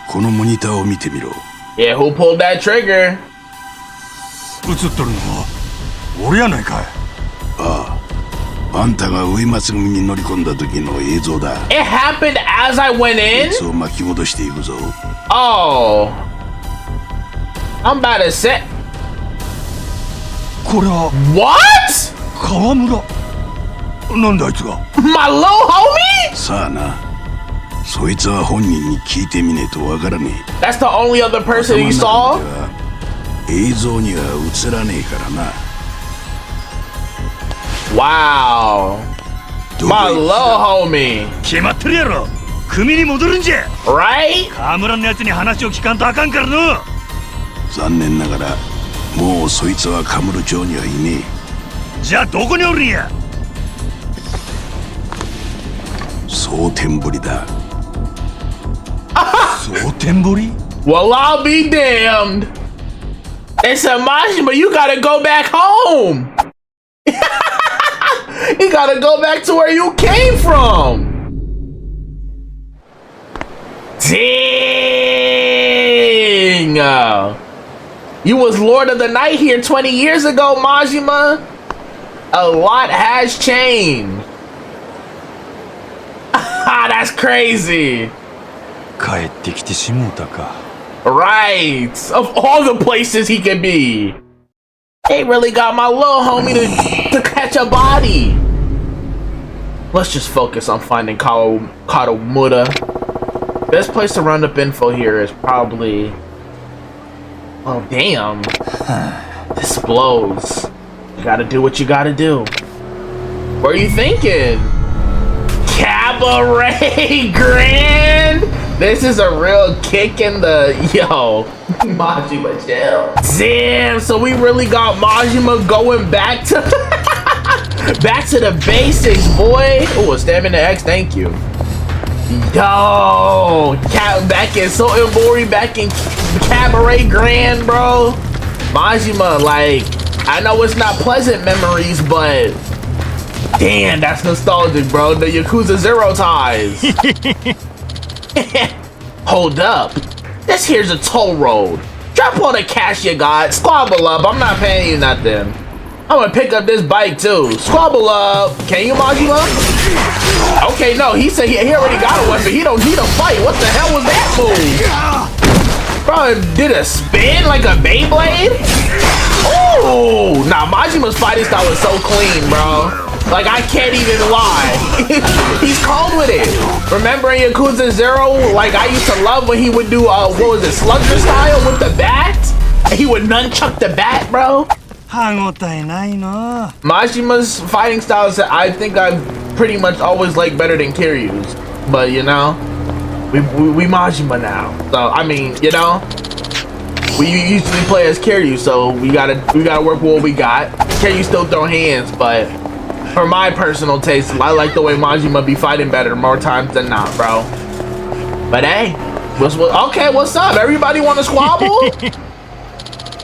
[SPEAKER 5] このモニターを見てみろ。
[SPEAKER 1] Yeah, who pulled that trigger?
[SPEAKER 7] 映っとるのは俺やないかい。
[SPEAKER 5] ああ、あんたが植松組に乗り込んだ時の映像だ。
[SPEAKER 1] It happened as I went
[SPEAKER 5] こ
[SPEAKER 1] in?
[SPEAKER 5] いつを巻き戻していくぞ。
[SPEAKER 1] Oh. I'm about to say.
[SPEAKER 7] これは
[SPEAKER 1] What?
[SPEAKER 7] 川村。なんであいつが。
[SPEAKER 1] My little homie?
[SPEAKER 5] さあな、そいつは本人に聞いてみねえとわからねえ。
[SPEAKER 1] That's the only other person you
[SPEAKER 5] 頭
[SPEAKER 1] saw?
[SPEAKER 5] の中では映像には映らねえからな。
[SPEAKER 1] Wow.
[SPEAKER 5] どこ
[SPEAKER 1] My
[SPEAKER 5] へ行
[SPEAKER 1] little homie.
[SPEAKER 7] 決まってるやろ。組に戻るんじゃ。
[SPEAKER 1] Right?
[SPEAKER 7] 川村のやつに話を聞かんとあかんからの。
[SPEAKER 5] 残念ながらもうそいつはカムロ町にはいね
[SPEAKER 7] じゃあどこにおるんや。
[SPEAKER 5] え。蒼天堀だ。
[SPEAKER 7] 蒼天堀。
[SPEAKER 1] Well, I'll be damned. It's a Majima, you gotta go back home. You gotta go back to where you came from. Dang. You was Lord of the Night here 20 years ago, Majima. A lot has changed. That's crazy.
[SPEAKER 7] 帰ってきてしもうたか。
[SPEAKER 1] Right. Of all the places he could be. They really got my little homie to catch a body. Let's just focus on finding Katomura. Best place to round up info here is probably... Oh, damn. This blows. You gotta do what you gotta do. What are you thinking? Cabaret Grand? This is a real kick in the... Yo. Majima chill. Damn, so we really got Majima going back to... back to the basics, boy. Oh, a stamina X, thank you. Yo, back in Sotenbori, back in Cabaret Grand, bro. Majima, like, I know it's not pleasant memories, but damn, that's nostalgic, bro. The Yakuza 0 ties. Hold up. This here's a toll road. Drop all the cash you got. Squabble up. I'm not paying you nothing. I'm gonna pick up this bike too. Squabble up. Can you, Majima? Okay, no. He said he already got a weapon. He don't need a fight. What the hell was that move? Bro, did a spin like a Beyblade? Oh, nah. Majima's fighting style is so clean, bro. Like, I can't even lie. He's cold with it. Remember in Yakuza 0, like, I used to love when he would do, what was it, Slugger style with the bat? He would nunchuck the bat, bro. Majima's fighting styles, I think I've pretty much always liked better than Kiryu's. But, you know, we Majima now. So, I mean, you know, we usually play as Kiryu, so we gotta work with what we got. Kiryu still throw hands, but... For my personal taste, I like the way Majima be fighting better more times than not, bro. But hey, okay, what's up? Everybody want to squabble?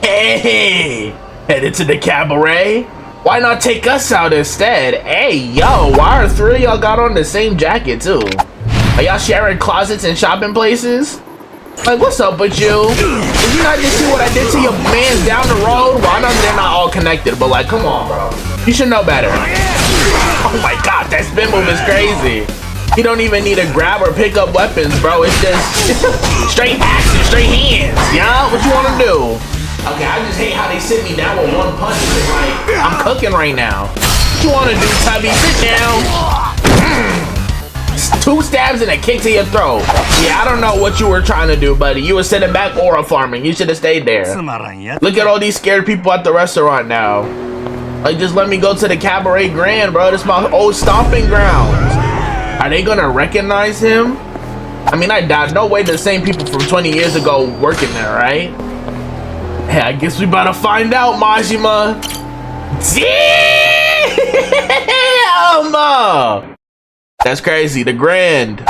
[SPEAKER 1] Hey, headed to the cabaret? Why not take us out instead? Hey, yo, why are 3 of y'all got on the same jacket too? Are y'all sharing closets and shopping places? Like, what's up with you? Did you not just see what I did to your mans down the road? Well, I know they're not all connected, but like, come on, bro. You should know better. Oh my god, that spin move is crazy. You don't even need to grab or pick up weapons, bro. It's just straight action, straight hands. Yeah, what you want to do? Okay, I just hate how they sit me down with one punch. It's like, I'm cooking right now. What you want to do, Tubby? Sit down. 2 stabs and a kick to your throat. Yeah, I don't know what you were trying to do, buddy. You were sitting back aura farming. You should have stayed there. Look at all these scared people at the restaurant now. Like, just let me go to the Cabaret Grand, bro. This is my old stomping grounds. Are they gonna recognize him? I mean, I doubt. No way the same people from 20 years ago working there, right? Hey, I guess we better find out, Majima. Damn! That's crazy. The Grand.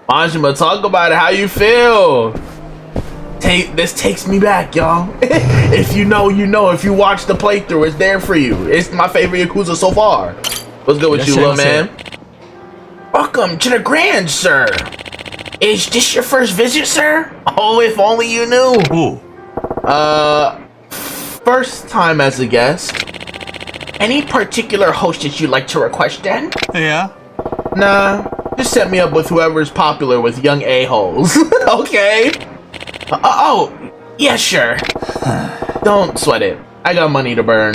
[SPEAKER 1] Majima, talk about it. How you feel? This takes me back, y'all. If you know, you know. If you watch the playthrough, it's there for you. It's my favorite Yakuza so far. What's good with you, little man? Welcome to the Grand, sir. Is this your first visit, sir? Oh, if only you knew.
[SPEAKER 7] Oh.
[SPEAKER 1] First time as a guest. Any particular host that you'd like to request then?
[SPEAKER 7] Yeah?
[SPEAKER 1] Nah, just set me up with whoever's popular with young a-holes. Okay. Oh, yeah, sure. Don't sweat it. I got money to burn.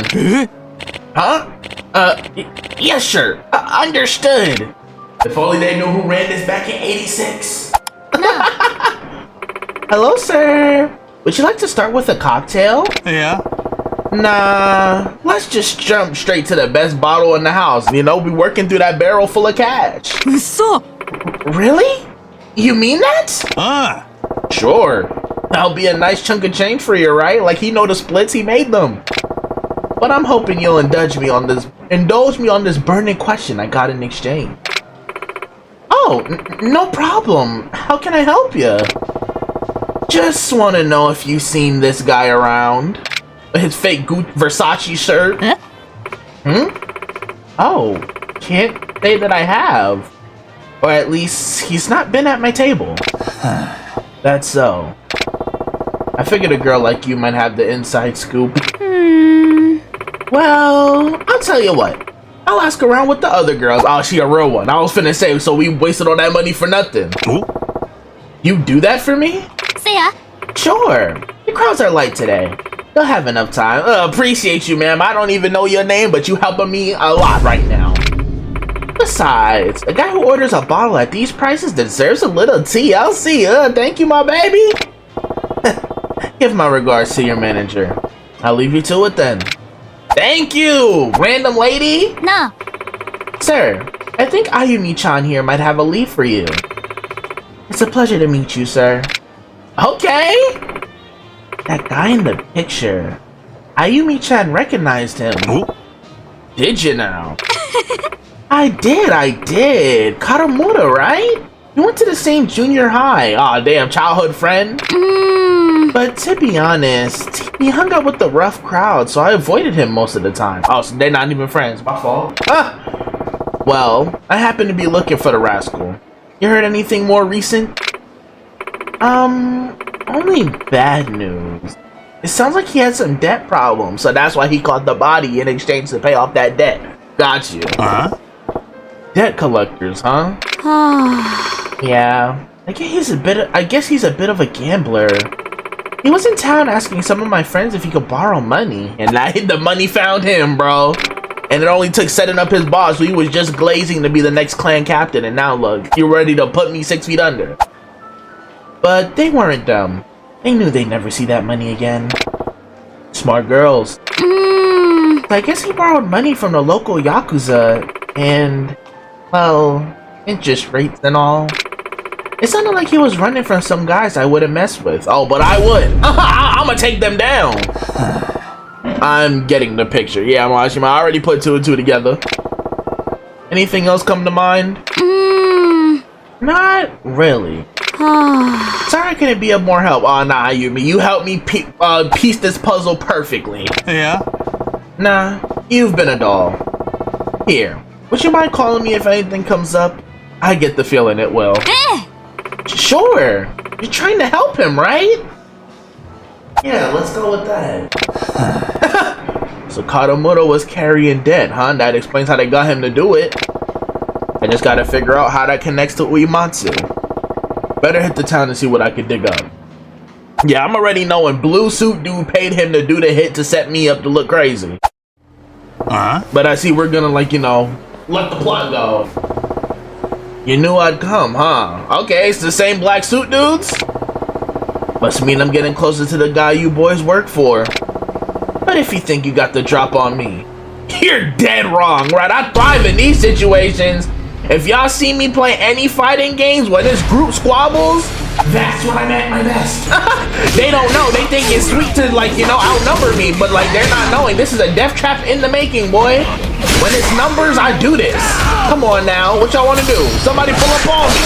[SPEAKER 1] Huh? Yeah, sure. Understood. If only they knew who ran this back in '86. Hello, sir. Would you like to start with a cocktail?
[SPEAKER 7] Yeah?
[SPEAKER 1] Nah, let's just jump straight to the best bottle in the house. You know, be working through that barrel full of cash.
[SPEAKER 10] 嘘
[SPEAKER 1] Really? You mean that?
[SPEAKER 7] Ah!
[SPEAKER 1] Sure. That'll be a nice chunk of change for you, right? Like he know the splits, he made them. But I'm hoping you'll indulge me on this burning question I got in exchange. Oh, no problem. How can I help you? Just want to know if you've seen this guy around. His fake Versace shirt.
[SPEAKER 10] Huh?
[SPEAKER 1] Oh, can't say that I have. Or at least he's not been at my table. That's so. I figured a girl like you might have the inside scoop. Well, I'll tell you what. I'll ask around with the other girls. Oh, she a real one. I was finna say, so we wasted all that money for nothing.
[SPEAKER 7] Oh?
[SPEAKER 1] You do that for me?
[SPEAKER 10] せや
[SPEAKER 1] Sure. The crowds are light today. You'll have enough time. Appreciate you, ma'am. I don't even know your name, but you helping me a lot right now. Besides, a guy who orders a bottle at these prices deserves a little TLC. Thank you, my baby. Give my regards to your manager. I'll leave you to it then. Thank you, random lady.
[SPEAKER 10] なあ
[SPEAKER 1] Sir, I think Ayumi-chan here might have a lead for you. It's a pleasure to meet you, sir. Okay. That guy in the picture. Ayumi-chan recognized him.
[SPEAKER 7] Oh?
[SPEAKER 1] Did you now? I did. Karamura, right? You went to the same junior high. Aw, damn, childhood friend. But to be honest, he hung out with the rough crowd, so I avoided him most of the time. Oh, so they're not even friends. My fault. Well, I happen to be looking for the rascal. You heard anything more recent? Only bad news. It sounds like he had some debt problems, so that's why he caught the body in exchange to pay off that debt. Got you.
[SPEAKER 7] Huh?
[SPEAKER 1] Debt collectors, huh? Yeah. I guess he's a bit of a gambler. He was in town asking some of my friends if he could borrow money, and the money found him, bro. And it only took setting up his boss, so he was just glazing to be the next clan captain, and now look, you're ready to put me 6 feet under. But they weren't dumb. They knew they'd never see that money again. Smart girls. So I guess he borrowed money from the local Yakuza, and, well, interest rates and all. It sounded like he was running from some guys I wouldn't mess with. Oh, but I would. I'ma take them down. I'm getting the picture. Yeah, Majima, I already put 2 and 2 together. Anything else come to mind? Not really. Sorry I couldn't be of more help. Oh, nah, Ayumi. You helped me piece this puzzle perfectly.
[SPEAKER 7] Yeah?
[SPEAKER 1] Nah, you've been a doll. Here, would you mind calling me if anything comes up? I get the feeling it will. Sure. You're trying to help him, right? Yeah, let's go with that. So Katamura was carrying debt, huh? That explains how they got him to do it. I just gotta figure out how that connects to Uematsu. Better hit the town and see what I can dig up. Yeah, I'm already knowing Blue Suit Dude paid him to do the hit to set me up to look crazy. But I see we're gonna, like, you know, let the plot go. You knew I'd come, huh? Okay, it's the same black suit dudes? Must mean I'm getting closer to the guy you boys work for. But if you think you got the drop on me, you're dead wrong, right? I thrive in these situations. If y'all see me play any fighting games where there's group squabbles, that's when I'm at my best. They don't know. They think it's sweet to, like, you know, outnumber me, but, like, they're not knowing. This is a death trap in the making, boy. When it's numbers, I do this. Come on now. What y'all want to do? Somebody pull up on me.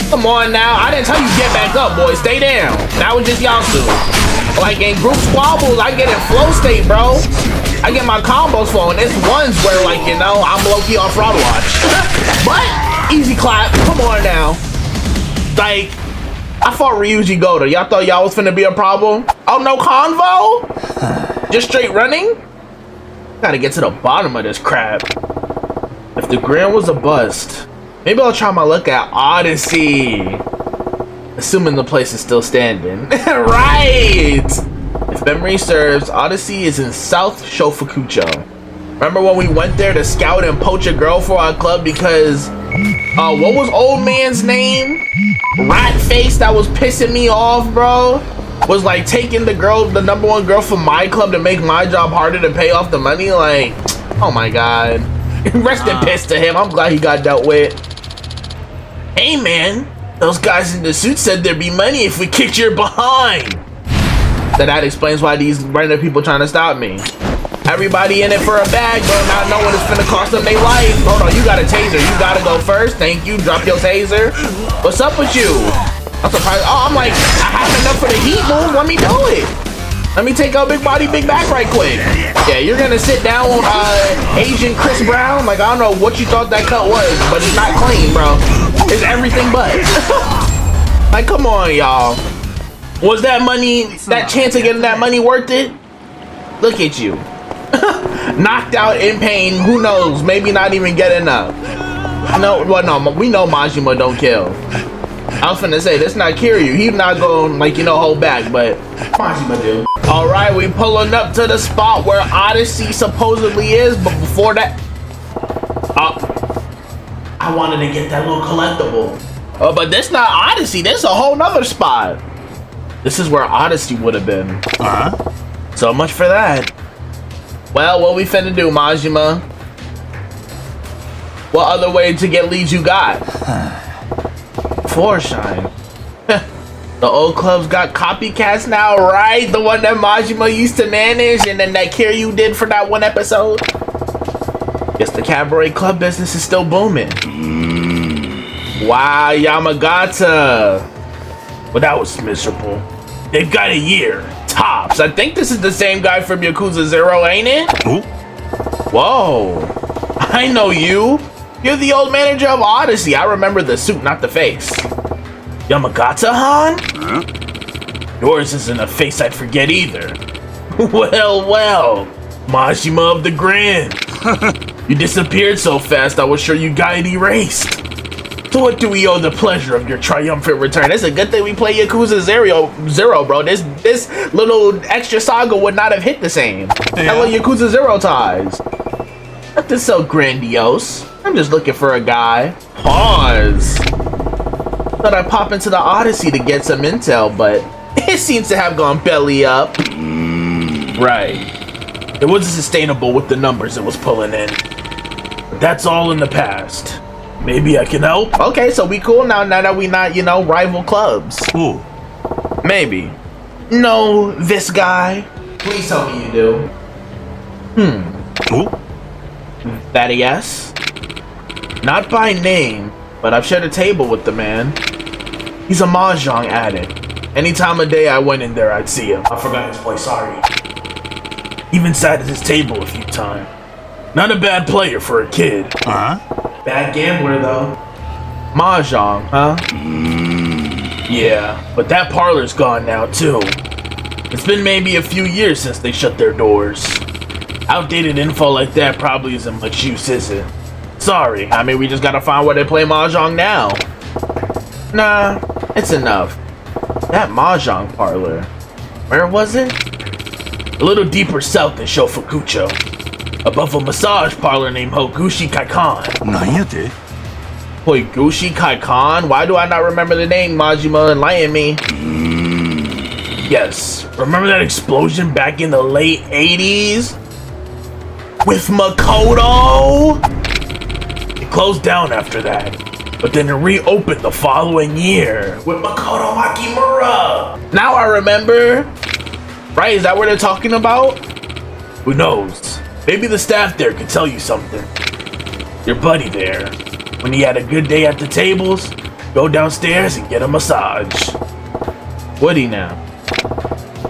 [SPEAKER 1] Come on now. I didn't tell you get back up, boy. Stay down. That was just y'all two. Like, in group squabbles, I get in flow state, bro. I get my combos flowing. It's ones where, like, you know, I'm low-key on fraud watch. But, easy clap. Come on now. Like, I fought Ryuji Goda. Y'all thought y'all was finna be a problem? Oh, no convo? Just straight running? Gotta get to the bottom of this crap. If the Grand was a bust, maybe I'll try my luck at Odyssey. Assuming the place is still standing. Right! If memory serves, Odyssey is in South Shofukucho. Remember when we went there to scout and poach a girl for our club because, what was old man's name? Rat face that was pissing me off, bro. Was like taking the girl, the #1 girl from my club to make my job harder to pay off the money. Like, oh my god. Rest in piss to him. I'm glad he got dealt with. Hey man, those guys in the suit said there'd be money if we kicked your behind. So that explains why these random people trying to stop me. Everybody in it for a bag, bro, not knowing it's finna cost them their life. Hold on, you got a taser. You gotta go first. Thank you. Drop your taser. What's up with you? I'm surprised. Oh, I'm like, I have enough for the heat move. Let me do it. Let me take out big body, big back right quick. Yeah, you're gonna sit down on Asian Chris Brown. Like, I don't know what you thought that cut was, but it's not clean, bro. It's everything but. Like, come on, y'all. Was that money, that chance of getting that money worth it? Look at you. Knocked out in pain. Who knows? Maybe not even get enough. No, well, no, we know Majima don't kill. I was finna say, this not Kiryu. He not going, like, you know, hold back, but Majima do. Alright, we pulling up to the spot where Odyssey supposedly is, but before that, I wanted to get that little collectible. Oh, but this not Odyssey. This a whole nother spot. This is where Odyssey would have been. So much for that. Well, what we finna do, Majima? What other way to get leads you got? Foreshine. The old club's got copycats now, right? The one that Majima used to manage and then that Kiryu did for that one episode? Guess the cabaret club business is still booming. Wow, Yamagata. Well, that was miserable. They've got a year, tops. I think this is the same guy from Yakuza 0, ain't it? Whoa. I know you. You're the old manager of Odyssey. I remember the suit, not the face. Yamagata-han? Yours isn't a face I'd forget either. Well. Majima of the Grand. You disappeared so fast, I was sure you got erased. To what do we owe the pleasure of your triumphant return? It's a good thing we play Yakuza 0, bro. This little extra saga would not have hit the same. Hello, Yakuza 0 ties. Nothing so grandiose. I'm just looking for a guy. Pause. Thought I'd pop into the Odyssey to get some intel, but it seems to have gone belly up. Right. It wasn't sustainable with the numbers it was pulling in. But that's all in the past. Maybe I can help? Okay, so we cool now that we not, you know, rival clubs.
[SPEAKER 7] Ooh.
[SPEAKER 1] Maybe. No, this guy. Please tell me you do.
[SPEAKER 7] Ooh.
[SPEAKER 1] That a yes? Not by name, but I've shared a table with the man. He's a mahjong addict. Any time of day I went in there, I'd see him. I forgot his place, sorry. Even sat at his table a few times. Not a bad player for a kid. Bad gambler, though. Mahjong, huh? Yeah, but that parlor's gone now, too. It's been maybe a few years since they shut their doors. Outdated info like that probably isn't much use, is it? Sorry, I mean, we just gotta find where they play Mahjong now. Nah, it's enough. That Mahjong parlor, where was it? A little deeper south in Shofukucho. Above a massage parlor named Hogushi Kaikan. Hoigushi Kaikan? Why do I not remember the name, Majima? Enlighten me. Yes, remember that explosion back in the late 80s? With Makoto? It closed down after that, but then it reopened the following year with Makoto Makimura. Now I remember. Right, is that what they're talking about? Who knows? Maybe the staff there could tell you something. Your buddy there, when he had a good day at the tables, go downstairs and get a massage. Would he now?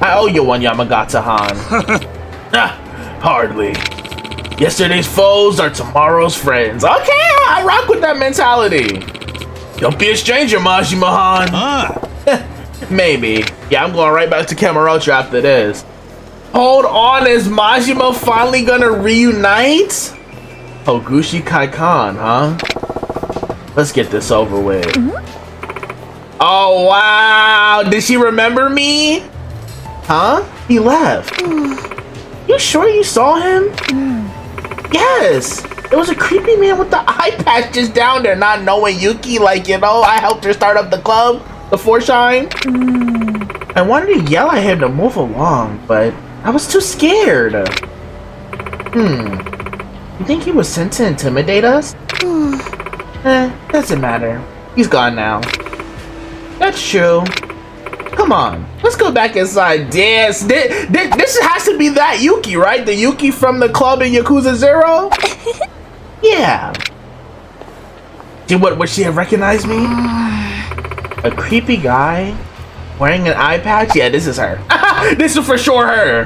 [SPEAKER 1] I owe you one, Yamagata-han. Hardly. Yesterday's foes are tomorrow's friends. Okay, I rock with that mentality. Don't be a stranger, Majima-han. Maybe. Yeah, I'm going right back to Kamurocho after this. Hold on, is Majima finally gonna reunite? Hogushi Kaikan, huh? Let's get this over with. Oh, wow. Did she remember me? Huh? He left. You sure you saw him? Yes. There was a creepy man with the eye patch just down there, not knowing Yuki, like, you know, I helped her start up the club, the Foreshine. I wanted to yell at him to move along, but I was too scared. You think he was sent to intimidate us? Doesn't matter. He's gone now. That's true. Come on, let's go back inside. Yes, this has to be that Yuki, right? The Yuki from the club in Yakuza 0? Yeah. Would she have recognized me? A creepy guy wearing an eye patch? Yeah, this is her. This is for sure her.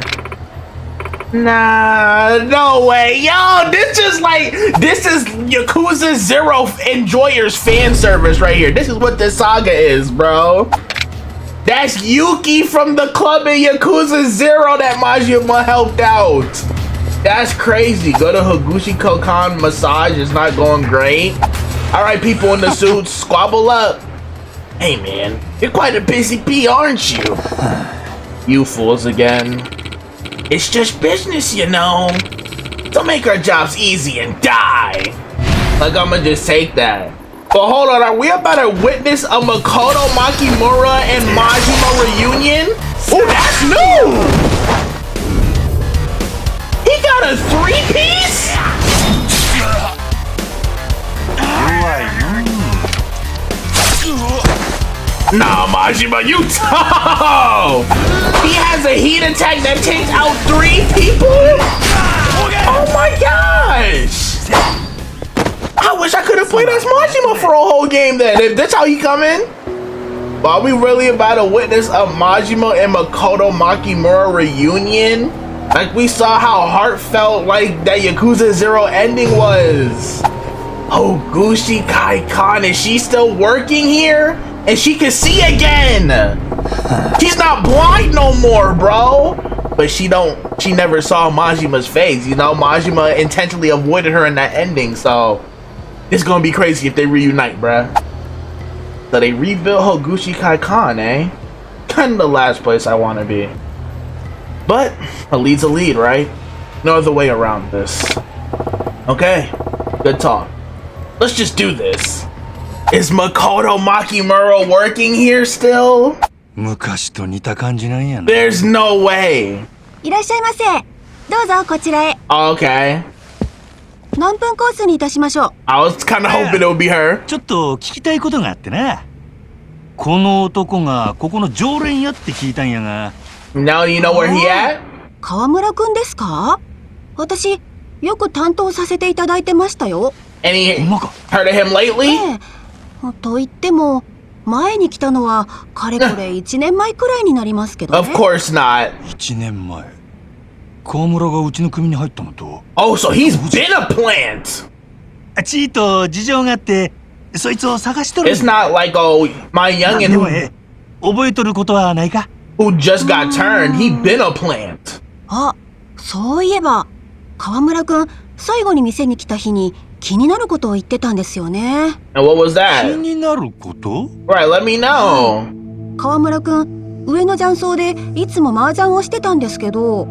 [SPEAKER 1] Nah, no way. Yo, this is Yakuza 0 enjoyers fan service right here. This is what this saga is, bro. That's Yuki from the club in Yakuza 0 that Majima helped out. That's crazy. Go to Hogushi Kokan massage. It's not going great. All right, people in the suits, squabble up. Hey, man, you're quite a busy bee, aren't you? You fools again. It's just business, you know. Don't make our jobs easy and die. Like, I'ma just take that. But hold on, are we about to witness a Makoto Makimura and Majima reunion? Oh, that's new! He got a 3-piece? Nah, Majima, you tough! He has a heat attack that takes out 3 people? Oh my gosh! I wish I could have played as Majima for a whole game then, if that's how he come in. But are we really about to witness a Majima and Makoto Makimura reunion? Like we saw how heartfelt like that Yakuza 0 ending was. Hogushi Kaikan, is she still working here? And she can see again. She's not blind no more, bro. But she never saw Majima's face. You know, Majima intentionally avoided her in that ending. So it's gonna be crazy if they reunite, bruh. So they rebuilt Hogushi Kaikan, eh? Kinda the last place I wanna be. But a lead's a lead, right? No other way around this. Okay, good talk. Let's just do this. Is Makoto Makimura working here still?
[SPEAKER 7] 昔と似た感じなんやな。
[SPEAKER 1] There's no way.
[SPEAKER 10] いらっしゃいませ。どうぞこちらへ。
[SPEAKER 1] Okay.
[SPEAKER 10] 何分コースにいたしましょう。
[SPEAKER 1] I was kind of hoping it would be her.
[SPEAKER 7] ちょっと聞きたいことがあってな。この男がここの常連やって聞いたんやが。
[SPEAKER 1] Now you know where he at?
[SPEAKER 10] 川村くんですか？私よく担当させていただいてましたよ。
[SPEAKER 1] Any heard of him lately?
[SPEAKER 10] と言っても前に来たのはかれこれ1年前くらいになりますけどね。
[SPEAKER 1] Of course not.
[SPEAKER 7] 1年前。川村がうちの組に入ったのと。
[SPEAKER 1] Oh, so he's been a plant.
[SPEAKER 7] ちーと事情があってそいつを探しとる。
[SPEAKER 1] It's not like my youngin' who
[SPEAKER 7] 覚えとることはないか？
[SPEAKER 1] who just got turned. He been a plant.
[SPEAKER 10] あ、そういえば川村くん最後に店に来た日に気になることを言ってたんですよね。
[SPEAKER 1] And what was that?
[SPEAKER 7] 気になること？
[SPEAKER 1] Right, let me know.
[SPEAKER 10] 川村くん上の雀荘でいつも麻雀をしてたんですけど、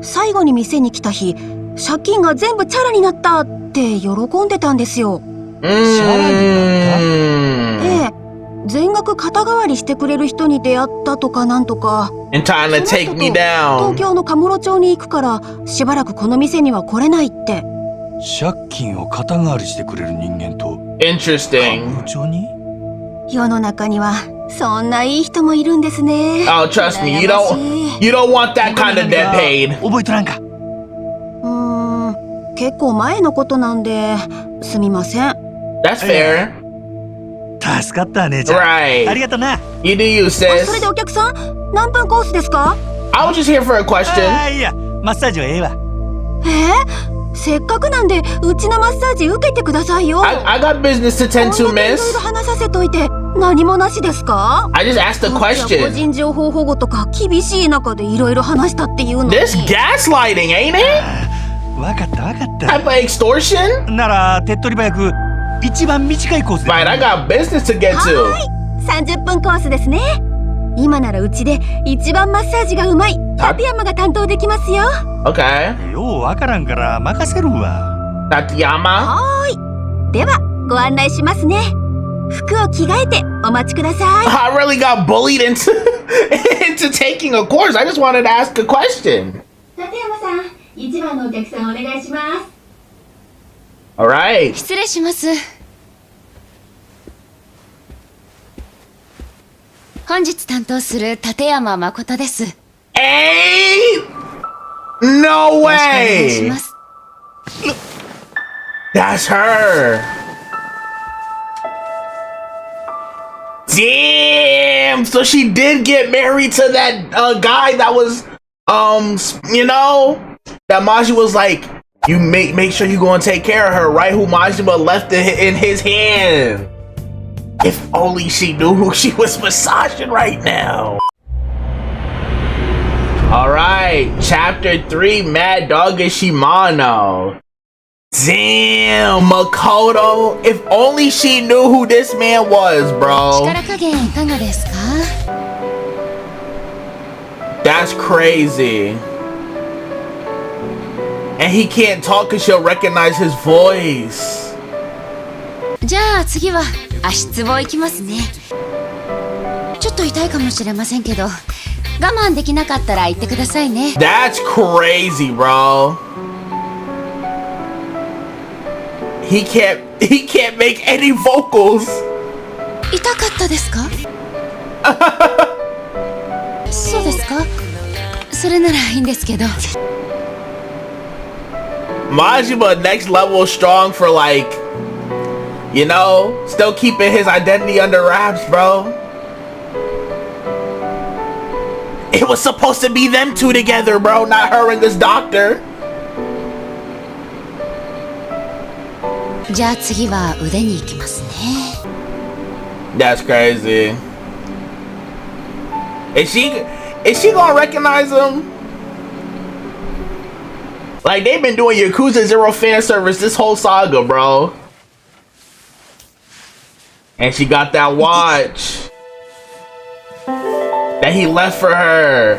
[SPEAKER 10] 最後に店に来た日借金が全部チャラになったって喜んでたんですよ。
[SPEAKER 7] チャラになった？
[SPEAKER 10] ええ、全額肩代わりしてくれる人に出会ったとかなんとか。
[SPEAKER 1] And trying to take me down.
[SPEAKER 10] 東京のカムロ町に行くからしばらくこの店には来れないって。
[SPEAKER 7] 借金を肩代わりしてくれる人間と
[SPEAKER 1] Interesting.
[SPEAKER 7] カムロ町に？
[SPEAKER 10] 世の中にはそんないい人もいるんですね。
[SPEAKER 1] Oh, trust me, you don't want that kind of debt paid.
[SPEAKER 7] 覚えとらんか？
[SPEAKER 10] 結構前のことなんですみません。
[SPEAKER 1] That's fair.
[SPEAKER 7] 助かった姉ちゃん。
[SPEAKER 1] Right.
[SPEAKER 7] ありがとうな。
[SPEAKER 1] You do you,
[SPEAKER 10] それ
[SPEAKER 1] sis.
[SPEAKER 10] でお客さん何分コースですか？
[SPEAKER 1] I was just here for a question.
[SPEAKER 7] いやマッサージはええわ。
[SPEAKER 10] せっかくなんでうちのマッサージ受けてくださいよ。
[SPEAKER 1] I got business to tend to,
[SPEAKER 10] こんだけいろい
[SPEAKER 1] miss.
[SPEAKER 10] ろ話させといて何もなしですか？
[SPEAKER 1] I just asked a
[SPEAKER 10] こっちは個
[SPEAKER 1] question.
[SPEAKER 10] 人情報保護とか厳しい中でいろいろ話したっていうのに。
[SPEAKER 1] This gaslighting, ain't it?
[SPEAKER 7] わかったわかっ
[SPEAKER 1] Type
[SPEAKER 7] た。
[SPEAKER 1] of extortion?
[SPEAKER 7] なら手っ取り早く一番短いコースで。
[SPEAKER 1] Right, I got business to get
[SPEAKER 10] は
[SPEAKER 1] to.
[SPEAKER 10] ーい、30分コースですね。今ならうちで一番マッサージがうまい立山が担当できますよ。
[SPEAKER 1] Okay.
[SPEAKER 7] ようわからんから任せるわ。
[SPEAKER 1] Tateyama?
[SPEAKER 10] はーい。ではご案内しますね。服を着替えてお待ちください。
[SPEAKER 1] I really got bullied into into taking a course. I just wanted to ask a question.
[SPEAKER 10] 立山さん、一番のお客さんお願いします。
[SPEAKER 1] All right.
[SPEAKER 11] 失礼します。本日担当する立山誠です。
[SPEAKER 1] Hey! No
[SPEAKER 11] よろしくお願いし
[SPEAKER 1] way!
[SPEAKER 11] ます。
[SPEAKER 1] That's her. Damn! So she did get married to that guy that was, you know, that Maji was like, you make sure you go and take care of her, right? Who Majima left in his hand. If only she knew who she was massaging right now. All right, chapter 3, Mad Dog and Shimano. Damn, Makoto. If only she knew who this man was, bro.
[SPEAKER 11] 力加減いかがですか？
[SPEAKER 1] That's crazy. And he can't talk because she'll recognize his voice.
[SPEAKER 11] じゃあ次は足つぼ行きますね。ちょっと痛いかもしれませんけど、我慢できなかったら言ってくださいね。
[SPEAKER 1] That's crazy, bro. He can't make any vocals.
[SPEAKER 11] 痛かったですか？そうですか？それならいいんですけど。
[SPEAKER 1] Majima next level strong for like, you know, still keeping his identity under wraps, bro. It was supposed to be them two together, bro, not her and this doctor.
[SPEAKER 11] じゃあ次は腕に行きますね。
[SPEAKER 1] That's crazy. Is she gonna recognize him? Like, they've been doing Yakuza 0 fan service this whole saga, bro. And she got that watch that he left for her.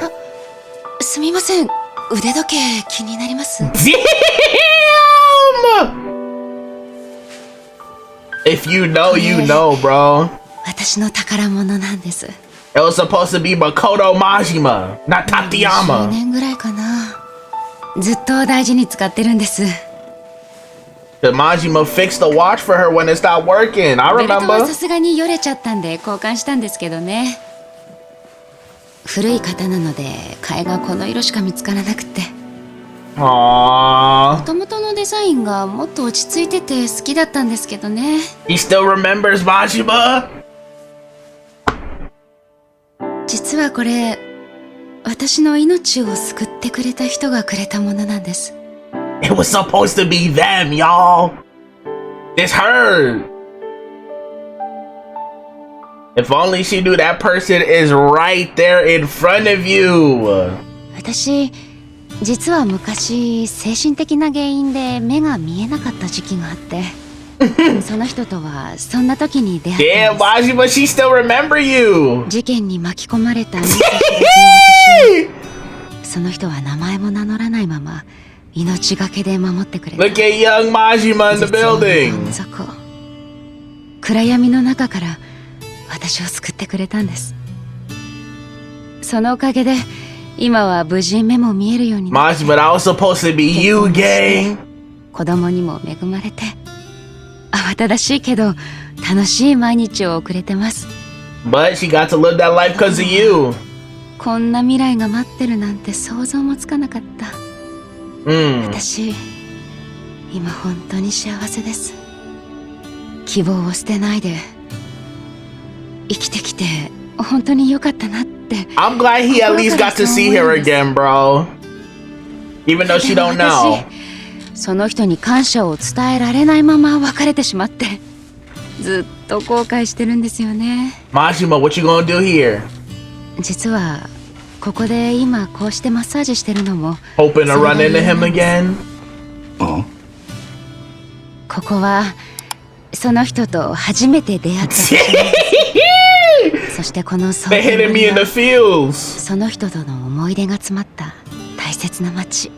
[SPEAKER 11] すみません、腕時計気になります。
[SPEAKER 1] Damn! If you know, you know, bro.
[SPEAKER 11] 私の宝物なんです。
[SPEAKER 1] It was supposed to be Makoto Majima, not
[SPEAKER 11] 10
[SPEAKER 1] Tateyama.
[SPEAKER 11] 年ぐらいかな。ずっと大事に使ってるんです。
[SPEAKER 1] The Majima fixed the watch for her when it stopped working. I
[SPEAKER 11] ベルトは
[SPEAKER 1] remember.
[SPEAKER 11] さすがによれちゃったんで交換したんですけどね。古い型なので替えがこの色しか見つからなくて。
[SPEAKER 1] Aww.
[SPEAKER 11] 元々のデザインがもっと落ち着いてて好きだったんですけどね。
[SPEAKER 1] He still remembers Majima?
[SPEAKER 11] 実はこれ、私の命を救ってくれた人がくれたものなんです。
[SPEAKER 1] It was supposed to be them, y'all. It's her. If only she knew that person is right there in front of you.
[SPEAKER 11] 私、実は昔精神的な原因で目が見えなかった時期があって、その人とはそんな時に出会ったん
[SPEAKER 1] Damn,
[SPEAKER 11] です。
[SPEAKER 1] Majima, she still remember you.
[SPEAKER 11] 事件に巻き込まれた私をその人は名前も名乗らないまま命がけで守ってくれた。
[SPEAKER 1] Look at young Majima in the
[SPEAKER 11] 絶望の
[SPEAKER 1] building.
[SPEAKER 11] どん底、暗闇の中から私を救ってくれたんです。そのおかげで今は無事目も見えるようになって、
[SPEAKER 1] Majima, that was supposed to be you, gang.
[SPEAKER 11] 子供にも恵まれて慌ただしいけど楽しい毎日を送れてます。
[SPEAKER 1] But she got to live that life because of you.
[SPEAKER 11] こんな未来が待ってるなんて想像もつかなかった。 私今本当に幸せです。希望を捨てないで生きてきて本当に良かったなって。
[SPEAKER 1] I'm glad he at least got to see her again, bro. Even though she don't know.
[SPEAKER 11] その人に感謝を伝えられないまま別れてしまって、ずっと後悔してるんですよね。
[SPEAKER 1] Majima, what you gonna do here?
[SPEAKER 11] 実はここで今こうしてマッサージしてるのも
[SPEAKER 1] Hoping to run into him again?
[SPEAKER 11] ここはその人と初めて出会った場所なんです。そしてこのその人との思い出が詰まった大切な街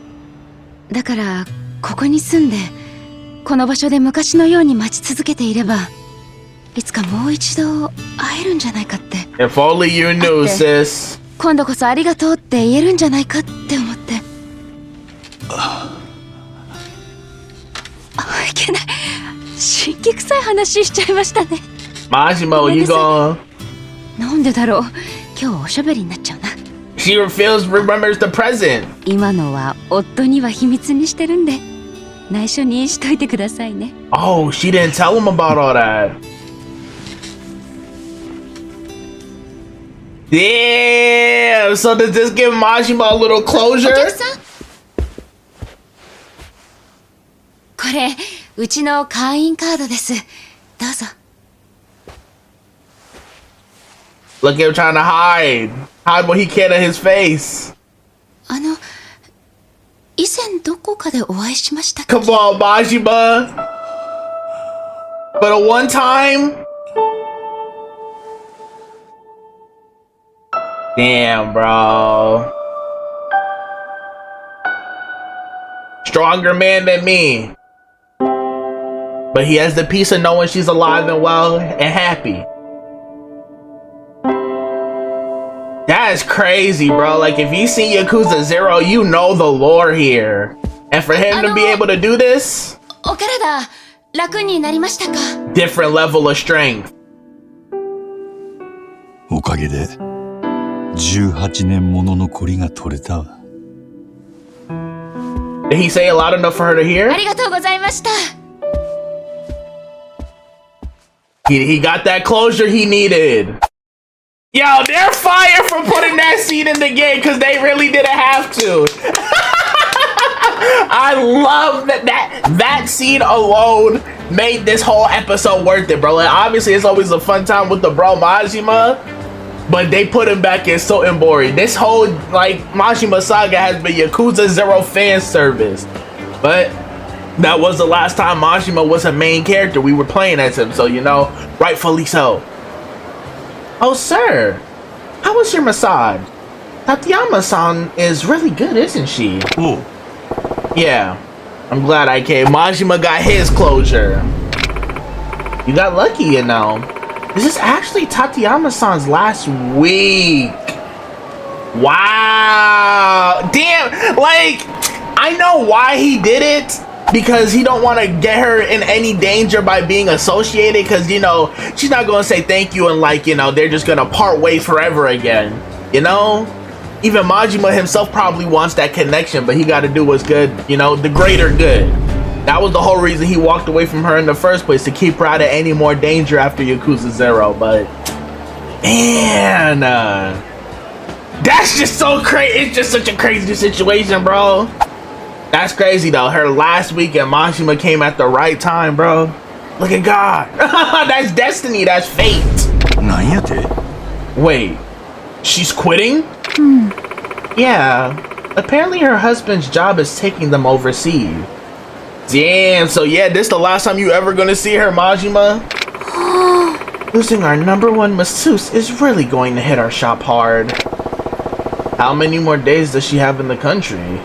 [SPEAKER 11] だから、ここに住んでこの場所で昔のように待ち続けていれば、いつかもう一度会えるんじゃないかって。
[SPEAKER 1] If only you knew, sis.
[SPEAKER 11] 今度こそありがとうって言えるんじゃないかって思って。いけない、神経臭い話しちゃいましたね。
[SPEAKER 1] Majima, you gonna...
[SPEAKER 11] なんでだろう、今日おしゃべりになっちゃうな。
[SPEAKER 1] She remembers the present.
[SPEAKER 11] 今のは夫には秘密にしてるんで内緒にしといてくださいね。
[SPEAKER 1] Oh, she didn't tell him about all that. Damn, so does this give Majima a little closure?
[SPEAKER 11] これうちの会員カードです。どうぞ。
[SPEAKER 1] Look at him trying to hide what he can of his face.
[SPEAKER 11] 以前どこかでお会いしましたっけ？
[SPEAKER 1] Come on, Majima. But a one time? Damn, bro. Stronger man than me. But he has the peace of knowing she's alive and well and happy. That is crazy, bro. Like, if you see Yakuza 0, you know the lore here. And for him to be able to do this,
[SPEAKER 11] お体楽になりましたか？
[SPEAKER 1] different level of strength.
[SPEAKER 7] おかげで18年もののコリが取れたわ。
[SPEAKER 1] Did he say a loud enough for her to hear?
[SPEAKER 11] ありがとうございました。
[SPEAKER 1] He got that closure he needed. Yo, they're fired for putting that scene in the game because they really didn't have to. I love that scene alone made this whole episode worth it, bro. Like, obviously, it's always a fun time with the bro Majima, but they put him back in so boring. This whole, like, Majima Saga has been Yakuza 0 fan service, but that was the last time Majima was a main character. We were playing as him, so, you know, rightfully so. Oh, sir, how was your massage? Tateyama-san is really good, isn't she?
[SPEAKER 7] Oh.
[SPEAKER 1] Yeah, I'm glad I came. Majima got his closure. You got lucky, you know. This is actually Tateyama-san's last week. Wow. Damn, like, I know why he did it. Because he don't want to get her in any danger by being associated. Because, you know, she's not going to say thank you and, like, you know, they're just going to part ways forever again. You know? Even Majima himself probably wants that connection. But he got to do what's good. You know, the greater good. That was the whole reason he walked away from her in the first place. To keep her out of any more danger after Yakuza 0. But, man. That's just so crazy. It's just such a crazy situation, bro. That's crazy though. Her last week at Majima came at the right time, bro. Look at God. That's destiny. That's fate. Wait, she's quitting? Yeah. Apparently her husband's job is taking them overseas. Damn. So yeah, this the last time you ever gonna see her, Majima? Losing our #1 masseuse is really going to hit our shop hard. How many more days does she have in the country?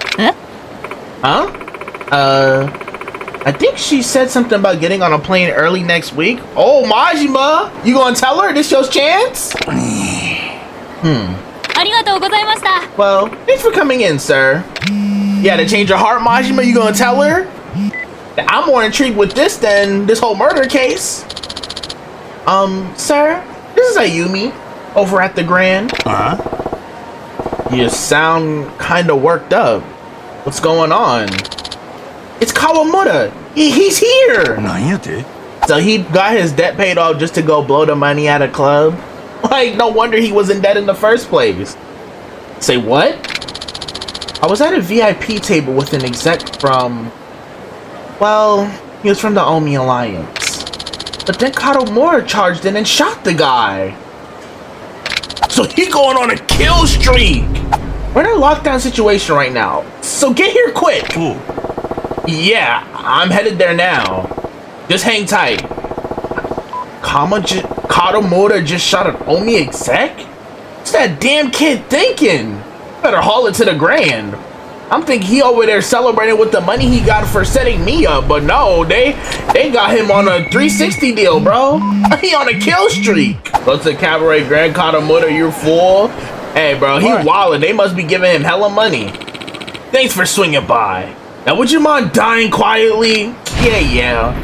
[SPEAKER 1] Huh? I think she said something about getting on a plane early next week. Oh, Majima! You gonna tell her this your chance? Well, thanks for coming in, sir. Yeah, to change your heart, Majima, you gonna tell her? I'm more intrigued with this than this whole murder case. Sir, this is Ayumi, over at the Grand. You sound kinda worked up. What's going on? It's Kawamura. He's here. So he got his debt paid off just to go blow the money at a club? Like, no wonder he was in debt in the first place. Say what? I was at a VIP table with an exec from Well, he was from the Omi Alliance. But then Katomura charged in and shot the guy. So he going on a kill streak. We're in a lockdown situation right now. So get here quick.
[SPEAKER 7] Ooh.
[SPEAKER 1] Yeah, I'm headed there now. Just hang tight. Katomura just shot an Omi exec? What's that damn kid thinking? Better haul it to the Grand. I'm thinking he over there celebrating with the money he got for setting me up, but no, they got him on a 360 deal, bro. He on a kill streak. Go to Cabaret Grand Katomura, you fool. Hey, bro, he wildin'. They must be giving him hella money. Thanks for swinging by. Now, would you mind dying quietly? Yeah.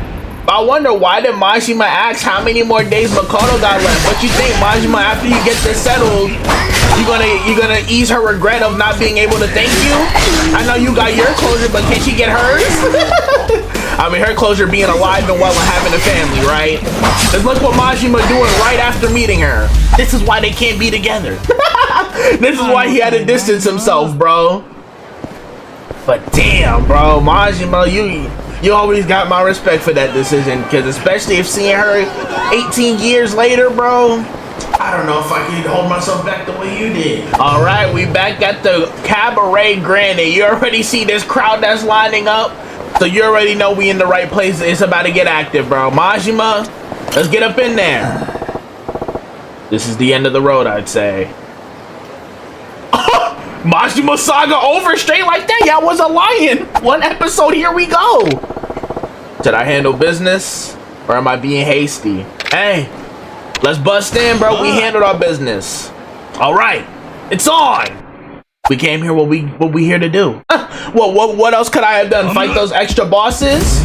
[SPEAKER 1] But I wonder why did Majima ask how many more days Makoto got left? What you think, Majima, after you get this settled, you gonna ease her regret of not being able to thank you? I know you got your closure, but can she get hers? I mean, her closure being alive and well and having a family, right? Just look what Majima doing right after meeting her. This is why they can't be together. This is why he had to distance himself, bro. But damn, bro, Majima, you always got my respect for that decision, because especially if seeing her 18 years later, bro, I don't know if I can hold myself back the way you did. All right, we back at the Cabaret Grand. You already see this crowd that's lining up, so you already know we in the right place. It's about to get active, bro. Majima, let's get up in there. This is the end of the road, I'd say. Majima Saga over straight like that. Yeah, I was a lion. One episode, here we go. Did I handle business, or am I being hasty? Hey, let's bust in, bro. We handled our business. All right, it's on. We came here. What we here to do? What else could I have done? Fight those extra bosses?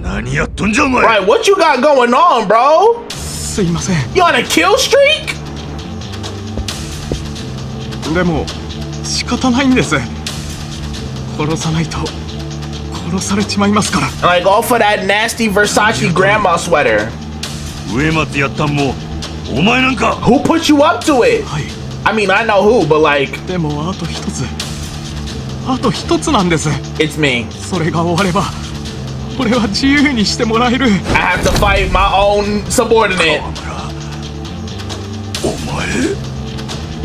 [SPEAKER 1] Right, what you got going on, bro? You on a kill streak?
[SPEAKER 8] でも仕方ないんです。殺さないと殺されちまいますから。
[SPEAKER 1] Like all for that nasty Versace grandma sweater.
[SPEAKER 7] 上松やったんもお前なんか。
[SPEAKER 1] Who put you up to it? I mean, I know who, but like.
[SPEAKER 8] でもあと一つなんです。
[SPEAKER 1] It's me.
[SPEAKER 8] それが終われば俺は自由にしてもらえる。
[SPEAKER 1] I have to fight my own subordinate.
[SPEAKER 7] お前。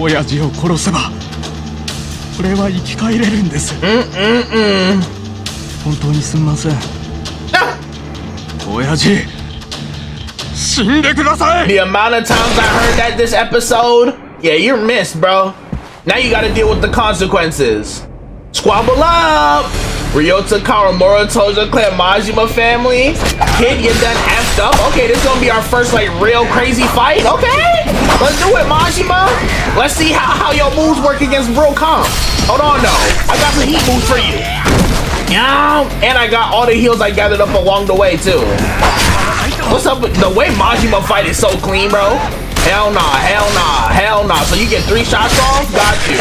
[SPEAKER 8] 親父を殺せば俺は生き返れるんです。本当にすみません。親父、死んでください。
[SPEAKER 1] The amount of times I heard that this episode, yeah, you're missed, bro. Now you gotta deal with the consequences. Squabble up! Ryota, Kawamura, Tojo, Claire, Majima family. Kid, you done effed up. Okay, this is gonna be our first like real crazy fight. Okay, let's do it, Majima. Let's see how your moves work against real comp. Hold on though, I got some heat moves for you. Yeah, and I got all the heals I gathered up along the way too. What's up with the way Majima fight is so clean, bro? Hell nah. So you get 3 shots off? Got you.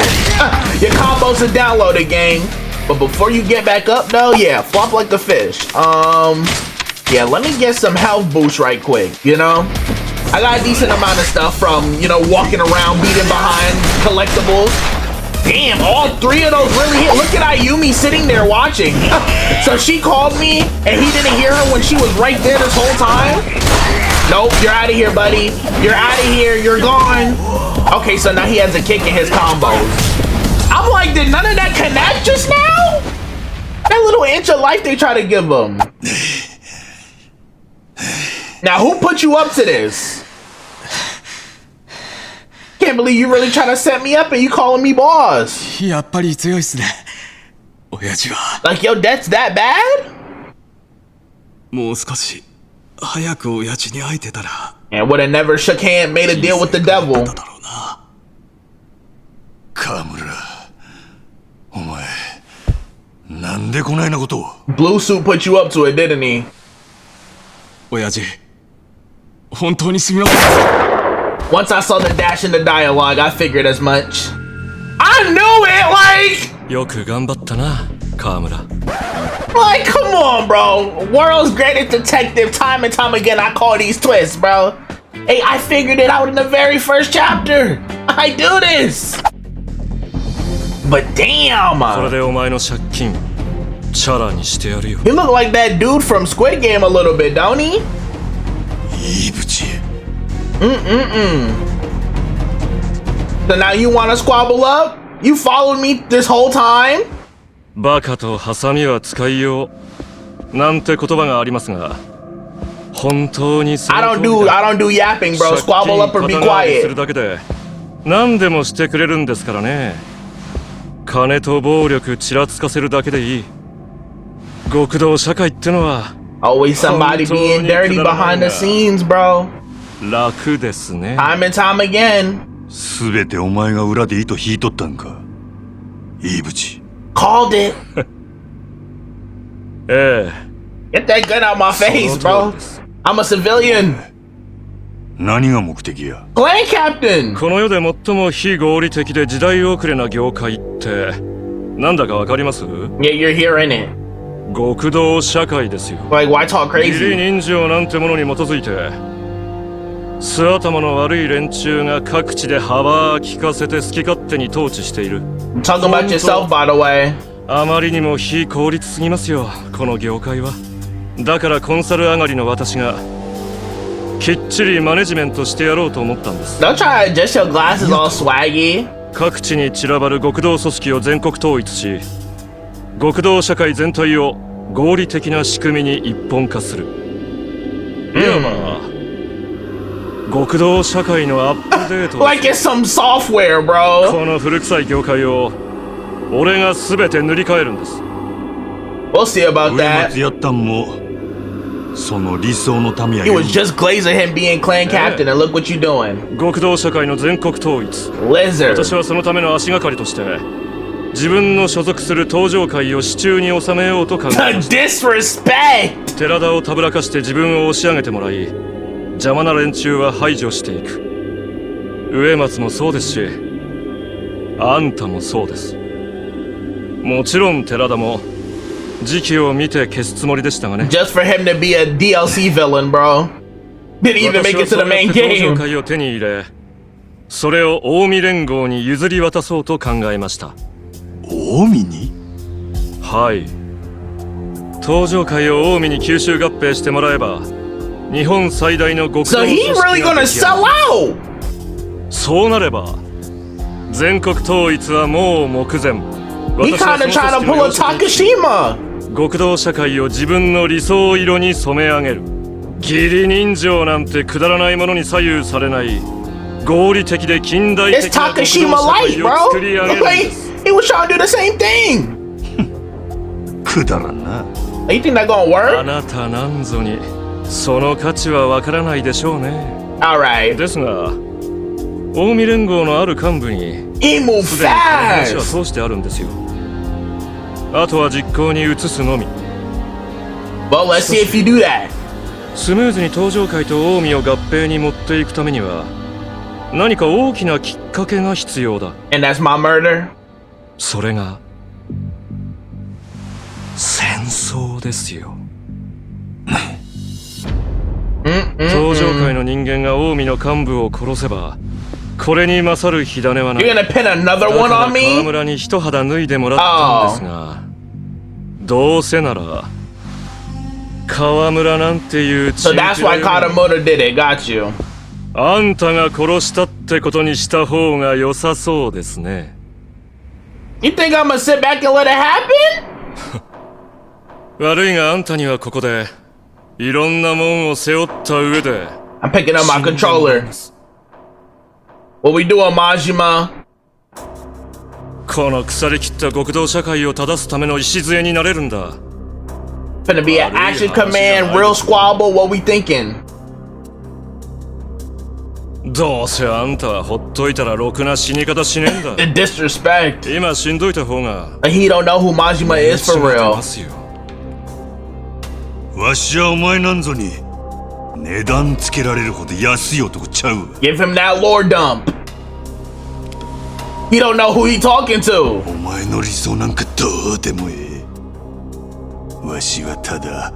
[SPEAKER 1] Your combos are downloaded, gang. But before you get back up though, yeah, flop like the fish. Yeah, let me get some health boost right quick, you know? I got a decent amount of stuff from, you know, walking around, beating behind collectibles. Damn, all 3 of those really hit. Look at Ayumi sitting there watching. So she called me and he didn't hear her when she was right there this whole time? Nope, you're out of here, buddy. You're out of here, you're gone. Okay, so now he has a kick in his combos. I'm like, did none of that connect just now? That little inch of life they try to give him. Now, who put you up to this? Can't believe you really trying to set me up and you calling me boss.
[SPEAKER 8] やっぱり強いっすね。親父は。
[SPEAKER 1] Like, yo, that's that bad?
[SPEAKER 8] もう少し早く親父に会えてたら。
[SPEAKER 1] And would have never shook hand, made a deal with the devil.
[SPEAKER 7] 河村、お前、なんでこないなことを。
[SPEAKER 1] Blue suit put you up to it, didn't he?
[SPEAKER 8] 親父、本当にすみません。
[SPEAKER 1] Once I saw the dash in the dialogue, I figured as much. I knew it, like.
[SPEAKER 4] よく頑張ったな、河村。
[SPEAKER 1] Like, come on, bro. World's greatest detective. Time and time again, I call these twists, bro. Hey, I figured it out in the very first chapter. I do this. But damn.
[SPEAKER 4] それでお前の借金チャラにしてやるよ。
[SPEAKER 1] He look like that dude from Squid Game a little bit, don't he?
[SPEAKER 5] いいぶち。
[SPEAKER 1] So now you want to squabble up? You followed me this whole time?
[SPEAKER 4] バカとハサミは使いようなんて言葉がありますが、本当にその通りだ。
[SPEAKER 1] I don't do yapping, bro. Squabble up or be
[SPEAKER 4] 借金肩代わりする
[SPEAKER 1] quiet.
[SPEAKER 4] だけで何でもしてくれるんですからね。金と暴力ちらつかせるだけでいい。極道社会ってのは
[SPEAKER 1] Always somebody being dirty behind the scenes, bro.
[SPEAKER 4] 楽ですね。
[SPEAKER 1] Time and time again.
[SPEAKER 7] すべてお前が裏で糸引いとったんか。いいぶち。
[SPEAKER 1] Called it.
[SPEAKER 4] ええ。
[SPEAKER 1] Get that gun out my face,
[SPEAKER 4] その
[SPEAKER 1] bro.
[SPEAKER 4] 通りです。
[SPEAKER 1] I'm a civilian.
[SPEAKER 7] 何が目的や。
[SPEAKER 1] Clan captain.
[SPEAKER 4] この世で最も非合理的で時代遅れな業界ってなんだかわかります？
[SPEAKER 1] Yeah, you're hearing it.
[SPEAKER 4] 極道社会ですよ。
[SPEAKER 1] Like, why talk
[SPEAKER 4] 義理
[SPEAKER 1] crazy?
[SPEAKER 4] 人情なんてものに基づいて素頭の悪い連中が各地で幅利かせて好き勝手に統治している。
[SPEAKER 1] Talk about yourself, by the way.
[SPEAKER 4] あまりにも非効率すぎますよ、この業界は。だからコンサル上がりの私がきっちりマネジメントしてやろうと思ったんです。
[SPEAKER 1] Don't try to adjust your glasses all swaggy.
[SPEAKER 4] 各地に散らばる極道組織を全国統一し、極道社会全体を合理的な仕組みに一本化する。いわば、極道社会のアップデート。
[SPEAKER 1] Like it's some software, bro.
[SPEAKER 4] この古臭い業界を俺が全て塗り替えるんです。
[SPEAKER 1] We'll see about
[SPEAKER 7] 上
[SPEAKER 1] that.
[SPEAKER 7] 松やったんもその理想のためや
[SPEAKER 1] You
[SPEAKER 7] け
[SPEAKER 1] was just glazing him being clan captain, and look what you doing.
[SPEAKER 4] 極道社会の全国統一。
[SPEAKER 1] Lizard.
[SPEAKER 4] 私はそのための足がかりとして自分の所属する登場会を手中に収めようと考え
[SPEAKER 1] The
[SPEAKER 4] ました。
[SPEAKER 1] disrespect.
[SPEAKER 4] 寺田をたぶらかして自分を押し上げてもらい、邪魔な連中は排除していく。植松もそうですし、あんたもそうです。もちろん寺田も時期を見て消すつもりでしたがね。
[SPEAKER 1] Just for him to be a DLC villain, bro. Didn't even make it to the main
[SPEAKER 4] 登場
[SPEAKER 1] game.
[SPEAKER 4] 会を手に入れ、それを近江連合に譲り渡そうと考えました。
[SPEAKER 7] 近江に？
[SPEAKER 4] はい。登場会を近江に吸収合併してもらえば、日本最大の極道
[SPEAKER 1] So
[SPEAKER 4] 組
[SPEAKER 1] he
[SPEAKER 4] 織
[SPEAKER 1] really
[SPEAKER 4] が
[SPEAKER 1] gonna
[SPEAKER 4] 出来上
[SPEAKER 1] sell
[SPEAKER 4] がる。
[SPEAKER 1] out.
[SPEAKER 4] そうなれば、全国統一はもう目前。
[SPEAKER 1] He
[SPEAKER 4] 私は
[SPEAKER 1] kind
[SPEAKER 4] そ
[SPEAKER 1] of
[SPEAKER 4] の
[SPEAKER 1] trying to
[SPEAKER 4] 組織の
[SPEAKER 1] pull a
[SPEAKER 4] 要職に
[SPEAKER 1] Takashima.
[SPEAKER 4] 極道社会を自分の理想色に染め上げる。義理人情なんてくだらないものに左右されない合理的で近代
[SPEAKER 1] It's
[SPEAKER 4] 的な極道
[SPEAKER 1] Takashima
[SPEAKER 4] 社
[SPEAKER 1] light,
[SPEAKER 4] 会を
[SPEAKER 1] bro.
[SPEAKER 4] 作り上げるん
[SPEAKER 1] Like,
[SPEAKER 4] です。
[SPEAKER 1] he was trying to do the same thing.
[SPEAKER 7] くだらんな。
[SPEAKER 1] You think that gonna
[SPEAKER 4] あ
[SPEAKER 1] work?
[SPEAKER 4] なたなんぞにその価値はわからないでしょうね。
[SPEAKER 1] Alright.
[SPEAKER 4] ですが、近江連合のある幹部に
[SPEAKER 1] He moved
[SPEAKER 4] すでにこの話は
[SPEAKER 1] fast.
[SPEAKER 4] 通してあるんですよ。あとは実行に移すのみ。
[SPEAKER 1] Well, let's see if you do that.
[SPEAKER 4] スムーズに登場会と近江を合併に持っていくためには何か大きなきっかけが必要だ。
[SPEAKER 1] And that's my murder.
[SPEAKER 4] それが戦争ですよ。登場会の人間が近江の幹部を殺せばこれに勝る火種はない。
[SPEAKER 1] You're gonna pin another
[SPEAKER 4] だ
[SPEAKER 1] one
[SPEAKER 4] から
[SPEAKER 1] on
[SPEAKER 4] 川
[SPEAKER 1] me?
[SPEAKER 4] 村に一肌脱いでもらったんですが、どうせなら川村なんていう
[SPEAKER 1] So that's why Katamoto did it. Got you.
[SPEAKER 4] あんたが殺したってことにした方が良さそうですね。
[SPEAKER 1] You think I'm gonna sit back and let it happen?
[SPEAKER 4] 悪いがあんたにはここでいろんなもんを背負った上で
[SPEAKER 1] I'm picking up my controller. What we doing, Majima?
[SPEAKER 4] この腐りきった極道社会を正すための礎になれるんだ。
[SPEAKER 1] Finna be an action command, real squabble. What we thinking?
[SPEAKER 4] どうせあんたはほっといたらろくな死に方しねえんだ。
[SPEAKER 1] The disrespect.
[SPEAKER 4] 今死んどいた方が
[SPEAKER 1] He don't know who Majima is for
[SPEAKER 4] 出
[SPEAKER 1] real.
[SPEAKER 4] ますよ。
[SPEAKER 7] わしはお前なんぞに値段つけられるほど安い男ちゃう。
[SPEAKER 1] Give him that lore dump. He don't know who he talking to.
[SPEAKER 7] お前の理想なんかどうでもええ。わしはただ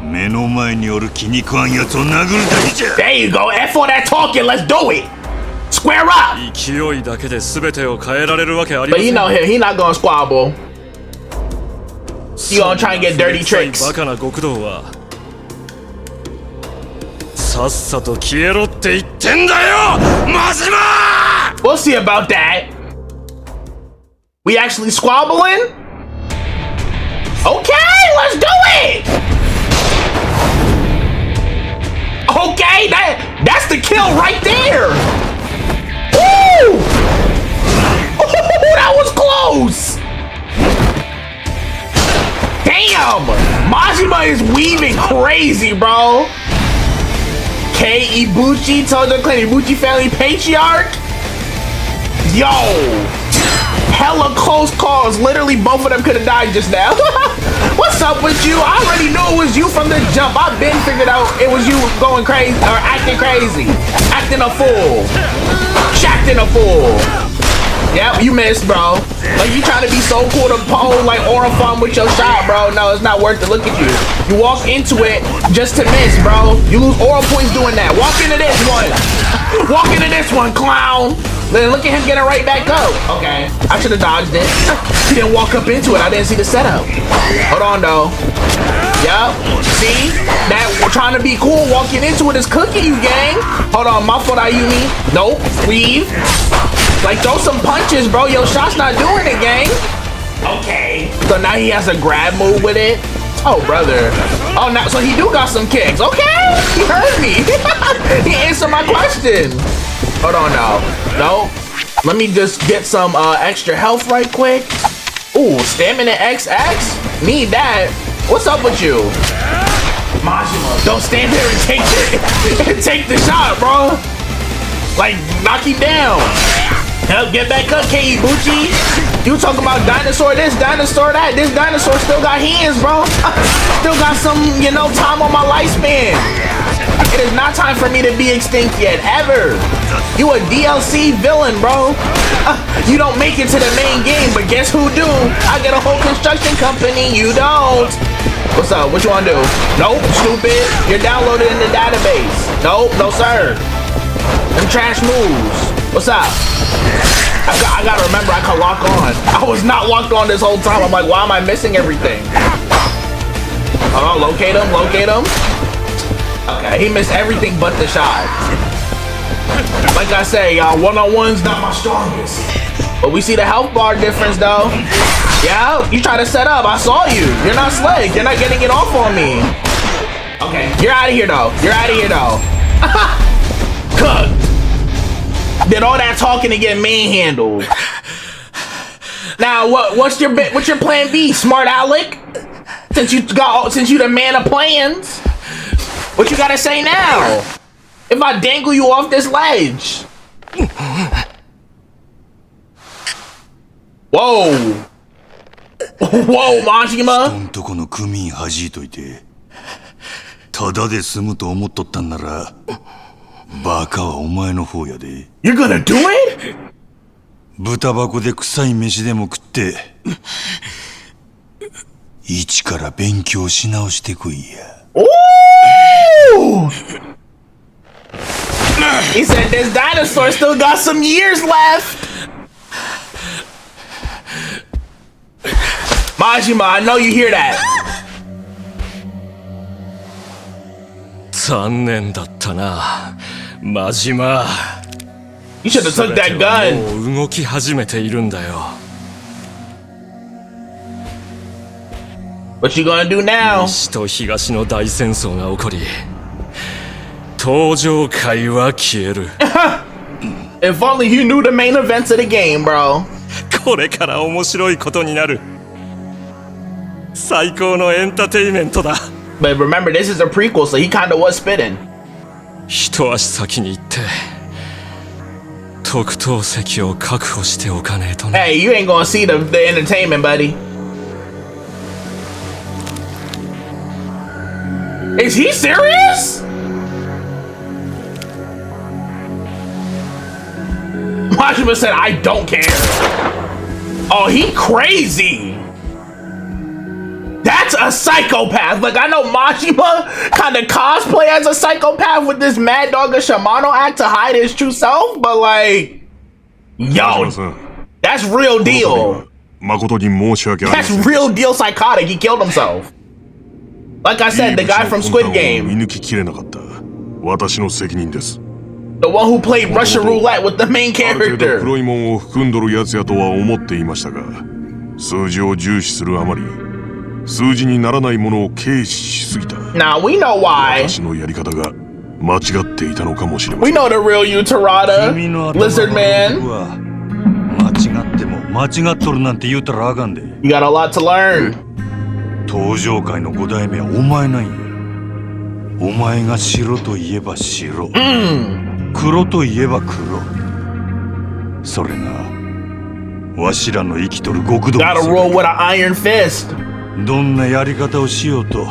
[SPEAKER 7] 目の前におる気に食わんやつを殴るだけじゃ。
[SPEAKER 1] There you go. F for that talking. Let's do it. Square up.
[SPEAKER 4] 勢いだけで全てを変えられるわけありま
[SPEAKER 1] But
[SPEAKER 4] せ
[SPEAKER 1] you
[SPEAKER 4] ん。
[SPEAKER 1] know him. He not gonna squabble. You gonna try and get dirty tricks.
[SPEAKER 4] バカな極道はさっさと消えろって言ってんだよ、マジマ!
[SPEAKER 1] We'll see about that. We actually squabbling? Okay, let's do it! Okay, that's the kill right there! Woo! That was close! Damn! Majima is weaving crazy, bro! K. Ibuchi, Tojo Clan Ibuchi family patriarch? Yo! Hella close calls. Literally both of them could have died just now. What's up with you? I already knew it was you from the jump. I've been figured out it was you going crazy or acting crazy. Acting a fool. Shacking a fool. Yep, you missed, bro. Like, you trying to be so cool to pole like aura fun with your shot, bro. No, it's not worth it. Look at you. You walk into it just to miss, bro. You lose aura points doing that. Walk into this one. Walk into this one, clown. Then look at him getting right back up. Okay, I should have dodged it. He didn't walk up into it. I didn't see the setup. Hold on, though. Yup. See? That we're trying to be cool. Walking into it is cooking you, gang. Hold on, my fault, Ayumi. Nope. Weave. Like, throw some punches, bro. Your shot's not doing it, gang. Okay. So now he has a grab move with it. Oh, brother. Oh, now, so he do got some kicks. Okay. He heard me. He answered my question. Hold on now. No. Let me just get some extra health right quick. Ooh, stamina XX? Need that. What's up with you? Majima, don't stand there and take the shot, bro. Like, knock him down. Help, get back up, K. Ibuchi. You talking about dinosaur this, dinosaur that. This dinosaur still got hands, bro. Still got some, you know, time on my lifespan. It is not time for me to be extinct yet, ever. You a DLC villain, bro. You don't make it to the main game, but guess who do? I get a whole construction company, you don't. What's up? What you wanna do? Nope, stupid. You're downloaded in the database. Nope, no sir. Them trash moves. What's up? I gotta remember I can lock on. I was not locked on this whole time. I'm like, why am I missing everything? Oh, locate him, locate him. Okay, he missed everything but the shot. Like I say, y'all, one-on-one's not my strongest. But we see the health bar difference, though. Yeah, you try to set up. I saw you. You're not slick. You're not getting it off on me. Okay, you're out of here, though. You're out of here, though. Cooked. Did all that talking to get manhandled. Now, what's your plan B, smart Alec? Since you the man of plans. What you gotta say now? If I dangle you off this ledge? Whoa. Whoa, Majima.
[SPEAKER 7] 人んとこの組員弾いといて、ただで済むと思っとったんなら、バカはお前の方やで。
[SPEAKER 1] You're gonna do it?
[SPEAKER 7] 豚箱で臭い飯でも食って、一から勉強し直してこいや。
[SPEAKER 1] Ooh! He said this dinosaur still got some years left. Majima, I know you hear that.
[SPEAKER 4] 残念だったな、マジマ。
[SPEAKER 1] You should have took that gun.
[SPEAKER 4] もう動き始めているんだよ。
[SPEAKER 1] What you gonna do now?
[SPEAKER 4] 西と東の大戦争が起こり、登場界は消える。
[SPEAKER 1] If only you knew the main events of the game, bro.
[SPEAKER 4] これから面白いことになる。最高のエンターテイメントだ。
[SPEAKER 1] But remember, this is a prequel, so he kinda was spitting.
[SPEAKER 4] 一足先に行って特等席を確保しておかねえとね。
[SPEAKER 1] Hey, you ain't gonna see the entertainment, buddy. Is he serious? Majima said, I don't care. Oh, he crazy. That's a psychopath. Like, I know Majima kind of cosplay as a psychopath with this Mad Dog and Shimano act to hide his true self, but like, yo, that's real deal.
[SPEAKER 2] 誠に申し訳ありませ
[SPEAKER 1] That's
[SPEAKER 2] ん。
[SPEAKER 1] real deal psychotic. He killed himself. Like I said, the guy from Squid
[SPEAKER 2] 見
[SPEAKER 1] Game.
[SPEAKER 2] 抜ききれなかった。私の責任です。
[SPEAKER 1] The one who played Russian roulette with the main
[SPEAKER 2] ある程度
[SPEAKER 1] character.
[SPEAKER 2] 黒いもんを含んどるやつやとは思っていましたが、数字を重視するあまり、数字にならないものを軽視しすぎた。
[SPEAKER 1] Now we know why.
[SPEAKER 2] 私のやり方が間違っていたのかもしれま
[SPEAKER 1] We
[SPEAKER 2] せん。
[SPEAKER 1] know the real you, Tarada.
[SPEAKER 7] 君の頭
[SPEAKER 1] Lizard
[SPEAKER 7] の
[SPEAKER 1] Man.
[SPEAKER 7] は間違っても間違っとるなんて言うたらあかんで。
[SPEAKER 1] You got a lot to learn.
[SPEAKER 7] 登場界の5代目はお前なんや。お前が白といえば白、黒といえば黒。それがわしらの生きとる極道の
[SPEAKER 1] Gotta
[SPEAKER 7] 世
[SPEAKER 1] rule
[SPEAKER 7] 界。
[SPEAKER 1] with an iron fist.
[SPEAKER 7] どんなやり方をしようと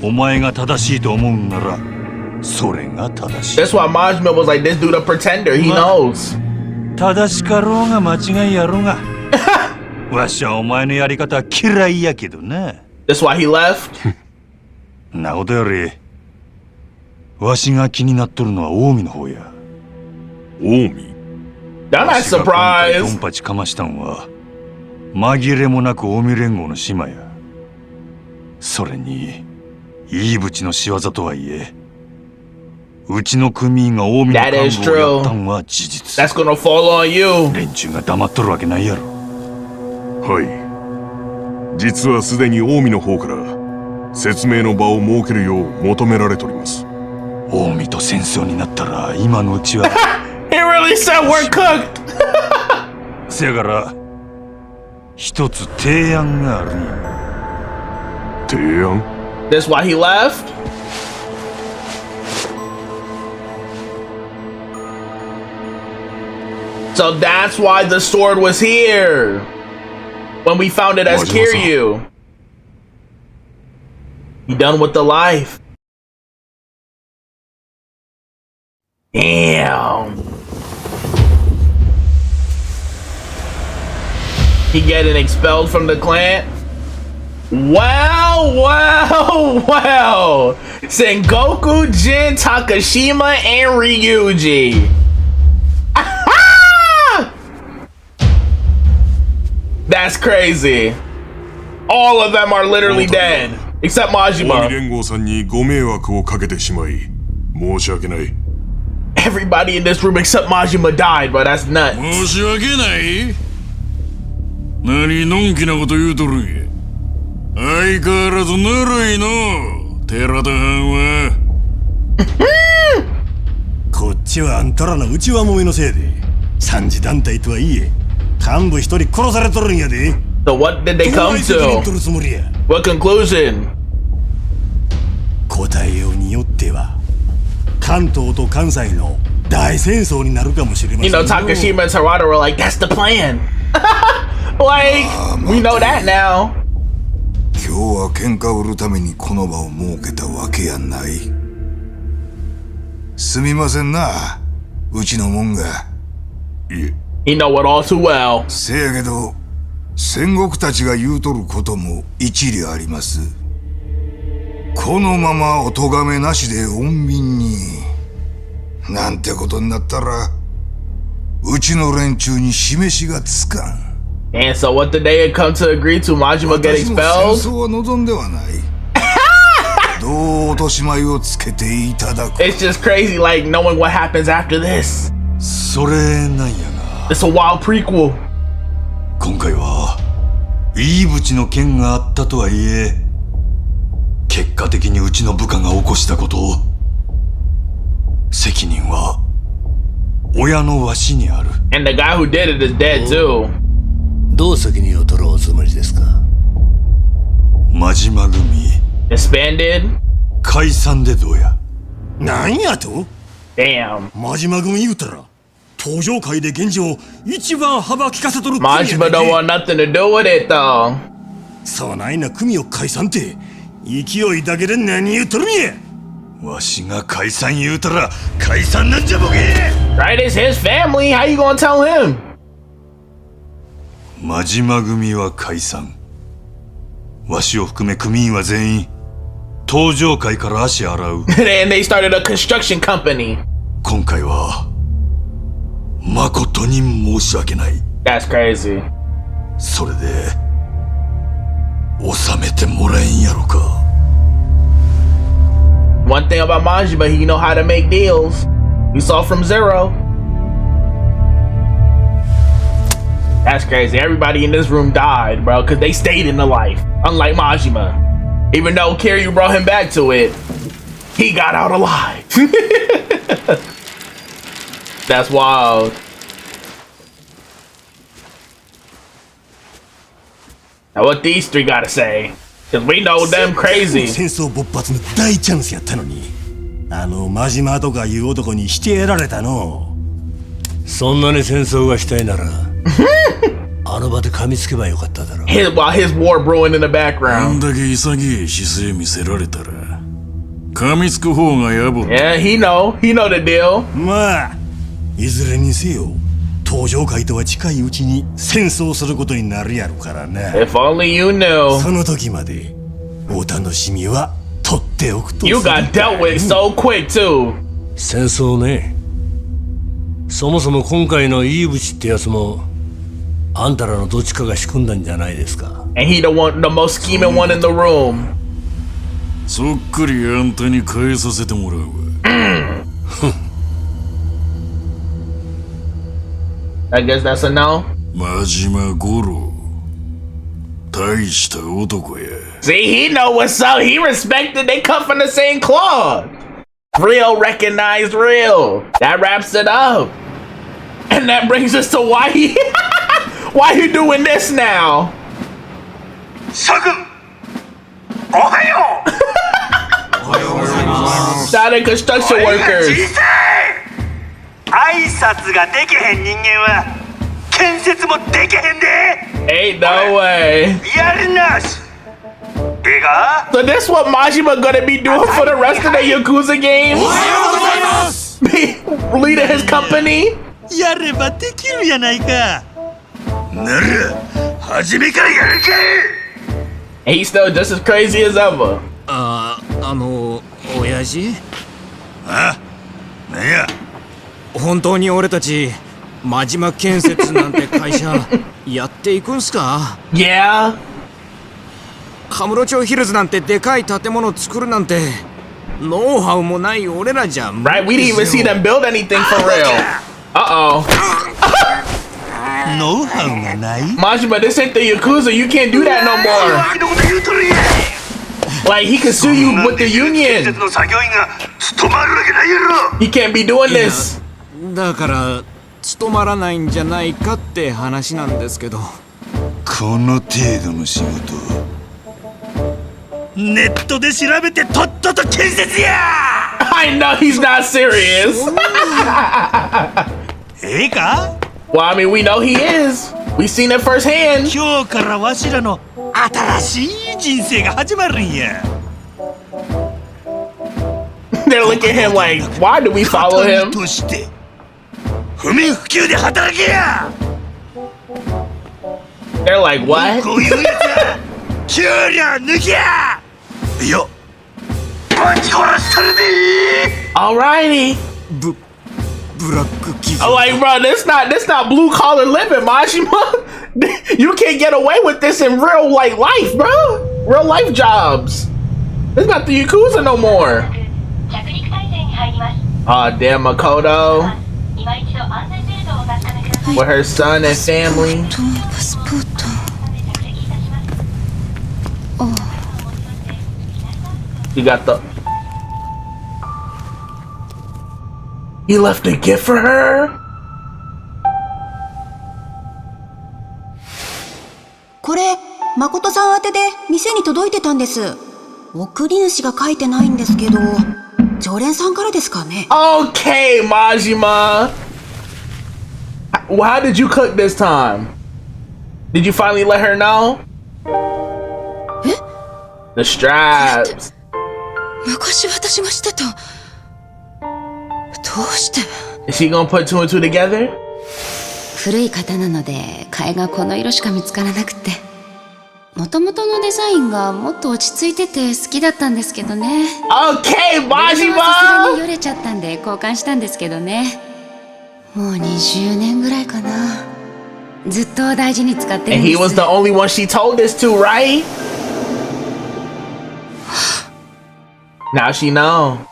[SPEAKER 7] お前が正しいと思うんならそれが正しい。
[SPEAKER 1] That's why Majima was like, this dude a pretender. He knows.
[SPEAKER 7] 正しかろうが間違いやろうがわしはお前のやり方は嫌いやけどな。
[SPEAKER 1] That's why he left.
[SPEAKER 7] なことよりわしが気になっとるのは近江の方や。
[SPEAKER 2] 近江
[SPEAKER 1] I'm not
[SPEAKER 7] わしが今回ドン
[SPEAKER 1] surprised.
[SPEAKER 7] パチかましたんは紛れもなく近江連合の島や。それにいいぶちの仕業とはいえうちの組員が近江の
[SPEAKER 1] That is
[SPEAKER 7] 幹部をやったんは事実。
[SPEAKER 1] That's gonna fall on you.
[SPEAKER 7] 連中が黙っとるわけないやろ。
[SPEAKER 2] はい。実はすでに近江の方から説明の場を設けるよう求められております。
[SPEAKER 7] 近江と戦争になったら今のうちは
[SPEAKER 1] He really said we're cooked.
[SPEAKER 7] せやから一つ提案があるんや。
[SPEAKER 2] 提案
[SPEAKER 1] That's why he left. So that's why the sword was here when we found it as
[SPEAKER 2] Majima-san.
[SPEAKER 1] Kiryu. He done with the life. Damn. He getting expelled from the clan? Well. Sengoku, Jin, Takashima, and Ryuji. That's crazy. All of them are literally dead. Except
[SPEAKER 2] 近江
[SPEAKER 1] Majima.
[SPEAKER 2] 連合さんにご迷惑をかけてしまい申し訳ない。
[SPEAKER 1] Everybody in this room except Majima died, but that's nuts.
[SPEAKER 12] 申し訳ない。何のんきなこと言うとるんや。相変わらずぬるいの寺田藩は。
[SPEAKER 13] こっちはあんたらの内輪もめのせいで三次団体とはいえ幹部一人殺されとるんやで。
[SPEAKER 1] So what did they
[SPEAKER 13] どな
[SPEAKER 1] come
[SPEAKER 13] い責任取
[SPEAKER 1] to?
[SPEAKER 13] るつもりや。
[SPEAKER 1] What conclusion?
[SPEAKER 13] 答えようによっては関東と関西の大戦争になるかもしれませ
[SPEAKER 1] You
[SPEAKER 13] んよ。
[SPEAKER 1] know, Takashima and Tarada were like, that's the plan. Like, we know that now.
[SPEAKER 5] 今日は喧嘩を売るためにこの場を設けたわけやない。すみませんな、うちのもんが。
[SPEAKER 2] いえ。
[SPEAKER 1] He know it all too well.
[SPEAKER 5] せやけど、戦国たちが言うとることも一理あります。このままお咎めなしで穏便になんてことになったらうちの連中に示しがつかん。
[SPEAKER 1] And so what did they come to agree to? Majima get
[SPEAKER 5] 私も
[SPEAKER 1] expelled?
[SPEAKER 5] 戦争は望んではない。どう落とし前をつけていただく。
[SPEAKER 1] It's just crazy, like, knowing what happens after this.
[SPEAKER 7] それなんやが
[SPEAKER 1] It's a wild prequel.
[SPEAKER 7] 今回はいいぶちの剣があったとはいえ結果的にうちの部下が起こしたことを責任は親のわしにある。
[SPEAKER 1] And the guy who did it is dead too.
[SPEAKER 13] どう責任を取ろうおつもりですか。
[SPEAKER 7] 真島組
[SPEAKER 1] Disbanded?
[SPEAKER 7] 解散でどうや。
[SPEAKER 13] なんやと
[SPEAKER 1] Damn.
[SPEAKER 13] 真島組言うたら登場界で現状一番幅利かせとる組や
[SPEAKER 1] Majima don't want nothing to do with it though.
[SPEAKER 13] そないな組を解散って勢いだけで何言うとるんや。
[SPEAKER 7] わしが解散言うたら解散なんじゃボケ。
[SPEAKER 1] Right, it's his family. How you gonna tell him?
[SPEAKER 7] 真島組は解散。わしを含め組員は全員登場界から足洗う。
[SPEAKER 1] And they started a construction company.
[SPEAKER 7] 今回は誠に申し訳ない。
[SPEAKER 1] That's crazy.
[SPEAKER 13] それで収めてもらえんやろか。
[SPEAKER 1] One thing about Majima, he know how to make deals. We saw from Zero. That's crazy. Everybody in this room died, bro, because they stayed in the life. Unlike Majima. Even though Kiryu brought him back to it, he got out alive. That's wild. Now what these three gotta say? Cause we know them crazy.
[SPEAKER 13] 戦争勃発の大チャンスやったのに、真島とかいう男にしてやられたの。そんなに戦争がしたいなら、あの場で噛みつけばよかっただろ。
[SPEAKER 1] While his war brewing in the
[SPEAKER 12] あん
[SPEAKER 1] background.
[SPEAKER 12] だけ潔い姿勢見せられたら噛みつく方が野暮。
[SPEAKER 1] Yeah, he know the deal.
[SPEAKER 13] まあ、いずれにせよ、登場会とは近いうちに戦争することになるやろからな。
[SPEAKER 1] If only you knew.
[SPEAKER 13] その時までお楽しみは取っておくと。
[SPEAKER 1] You got dealt with so quick too.
[SPEAKER 13] 戦争ね。そもそも今回のイーブチってやつもあんたらのどっちかが仕組んだんじゃないですか。
[SPEAKER 1] And he the most scheming one in the room.
[SPEAKER 12] そっくりあんたに変えさせてもらうわ。
[SPEAKER 1] I guess that's a no.
[SPEAKER 12] 真島五郎、大した男や。
[SPEAKER 1] See, he know what's up. He respected. They come from the same cloth. Real recognized real. That wraps it up. And that brings us to why he why you doing this now?
[SPEAKER 7] Saga! Ohayo!
[SPEAKER 1] Shout out construction workers.
[SPEAKER 7] 挨拶ができへん人間は建設もできへんで。
[SPEAKER 1] Ain't no way.
[SPEAKER 7] やるなし。えが
[SPEAKER 1] So this what Majima gonna be doing for the rest of the Yakuza games? Be leading his company?
[SPEAKER 7] やればできるやないか。なら初めからやるか。
[SPEAKER 1] And he's still just as crazy as ever.
[SPEAKER 8] 親父？
[SPEAKER 7] あ、なんや。
[SPEAKER 8] 本当に俺たち真島建設なんて会社やっていくんすか？
[SPEAKER 1] Yeah.
[SPEAKER 8] カムロ町ヒルズなんてでかい建物作るなんてノウハウもない俺らじゃ。
[SPEAKER 1] Right, we didn't even see them build anything for real. Uh-oh.
[SPEAKER 7] Know howがない?
[SPEAKER 1] Majima, this ain't the Yakuza. You can't do that no more. Like, he can sue you with the union. He can't be doing this.
[SPEAKER 8] だから務まらないんじゃないかって話なんですけど。
[SPEAKER 13] この程度の仕事。
[SPEAKER 7] ネットで調べてとっとと建設や。
[SPEAKER 1] I know he's not serious.
[SPEAKER 7] ええか?
[SPEAKER 1] Well, I mean, we know he is. We seen it firsthand.
[SPEAKER 7] 今日からわしらの新しい人生が始まるんや。
[SPEAKER 1] They're looking at him like, why do we follow him?
[SPEAKER 7] として不眠不休で働けや。
[SPEAKER 1] They're like, what?
[SPEAKER 7] こういうやつ給料抜きや。いや、ぶち殺したるで。
[SPEAKER 1] Alrighty.
[SPEAKER 8] ブラック企業。
[SPEAKER 1] I'm like, bro, this not blue collar living, Majima. You can't get away with this in real like life, bro. Real life jobs. It's not the Yakuza no more. Aw, damn, Makoto. With her son and family. You got the... You left a gift for her?
[SPEAKER 10] これ誠さん宛てで店に届いてたんです。送り主が書いてないんですけど、常連さんからですかね。
[SPEAKER 1] Okay, Majima. How did you cook this time? Did you finally let her know? The straps.
[SPEAKER 11] 昔私がしてた。どうして？
[SPEAKER 1] Is she gonna put two and two together?
[SPEAKER 11] 古い型なので替えがこの色しか見つからなくて、元々のデザインがもっと落ち着いてて好きだったんですけどね。
[SPEAKER 1] Okay,
[SPEAKER 11] さすがに
[SPEAKER 1] Majima.
[SPEAKER 11] よれちゃったんで交換したんですけどね。もう20年ぐらいかな。ずっと大事に使ってる
[SPEAKER 1] And
[SPEAKER 11] んで
[SPEAKER 1] he
[SPEAKER 11] す。
[SPEAKER 1] was the only one she told this to, right? Now she know.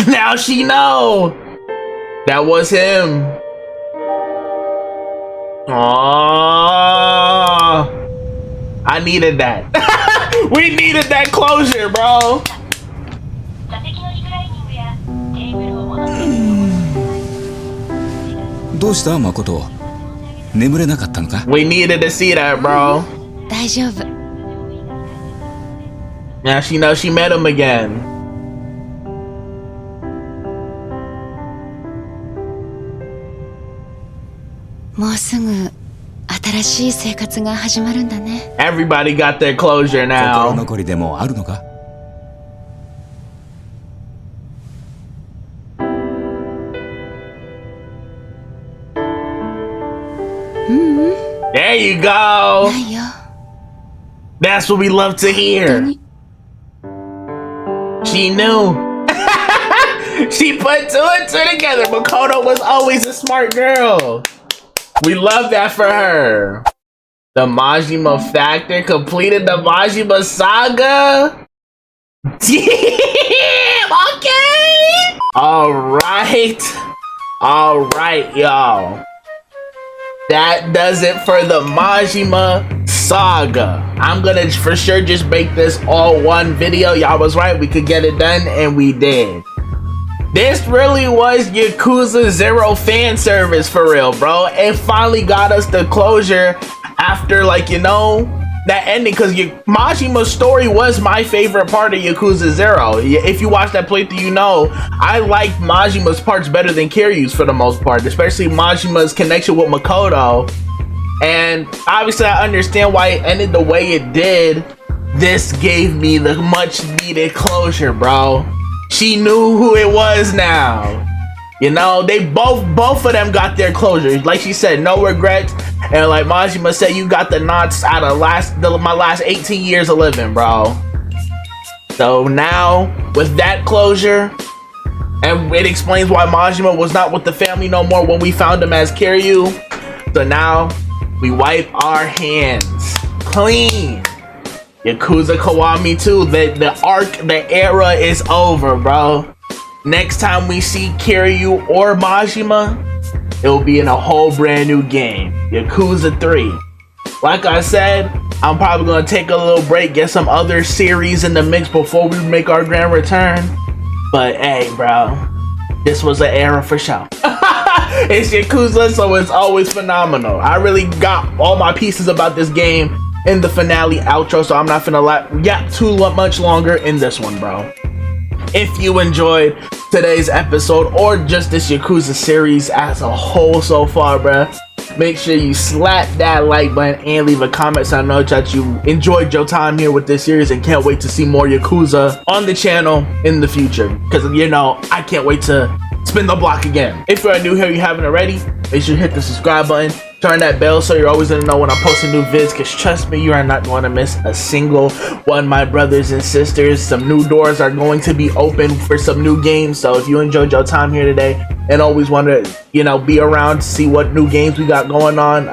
[SPEAKER 1] Now she know. That was him. Oh, I needed that. We needed that closure, bro.
[SPEAKER 14] どうした誠？眠れなかったのか？
[SPEAKER 1] We needed to see that, bro.
[SPEAKER 11] 大丈夫。
[SPEAKER 1] Now she knows she met him again.
[SPEAKER 11] もうすぐ新しい生活が始まるんだね。
[SPEAKER 1] Everybody got their closure
[SPEAKER 14] 心
[SPEAKER 1] now.
[SPEAKER 14] 残りでもあるのか？
[SPEAKER 1] There you go.
[SPEAKER 11] ないよ。
[SPEAKER 1] That's what we love to hear. She knew. She put two and two together. Makoto was always a smart girl. We love that for her. The Majima Factor completed the Majima Saga. Damn, okay. All right, y'all. That does it for the Majima Saga. I'm gonna for sure just make this all one video. Y'all was right, we could get it done, and we did. This really was Yakuza 0 fan service for real, bro. It finally got us the closure after, like, you know, that ending, because Majima's story was my favorite part of Yakuza 0. If you watch that playthrough, you know I like Majima's parts better than Kiryu's for the most part, especially Majima's connection with Makoto. And obviously I understand why it ended the way it did. This gave me the much needed closure, bro. She knew who it was now. You know, they both of them got their closure. Like she said, no regrets. And like Majima said, you got the knots out of my last 18 years of living, bro. So now, with that closure, and it explains why Majima was not with the family no more when we found him as Kiryu. So now, we wipe our hands clean. Yakuza Kiwami 2, the arc, the era is over, bro. Next time we see Kiryu or Majima, it will be in a whole brand new game. Yakuza 3. Like I said, I'm probably going to take a little break, get some other series in the mix before we make our grand return. But hey, bro, this was an era for sure. It's Yakuza, so it's always phenomenal. I really got all my pieces about this game in the finale outro, so I'm not finna get too much longer in this one, bro. If you enjoyed today's episode or just this Yakuza series as a whole so far, bruh, make sure you slap that like button and leave a comment so I know that you enjoyed your time here with this series and can't wait to see more Yakuza on the channel in the future, because you know I can't wait to spin the block again. If you're new here, you haven't already, make sure you hit the subscribe button, turn that bell so you're always gonna know when I post a new vids, because trust me, you are not going to miss a single one, my brothers and sisters. Some new doors are going to be open for some new games, so if you enjoyed your time here today and always want to, you know, be around to see what new games we got going on,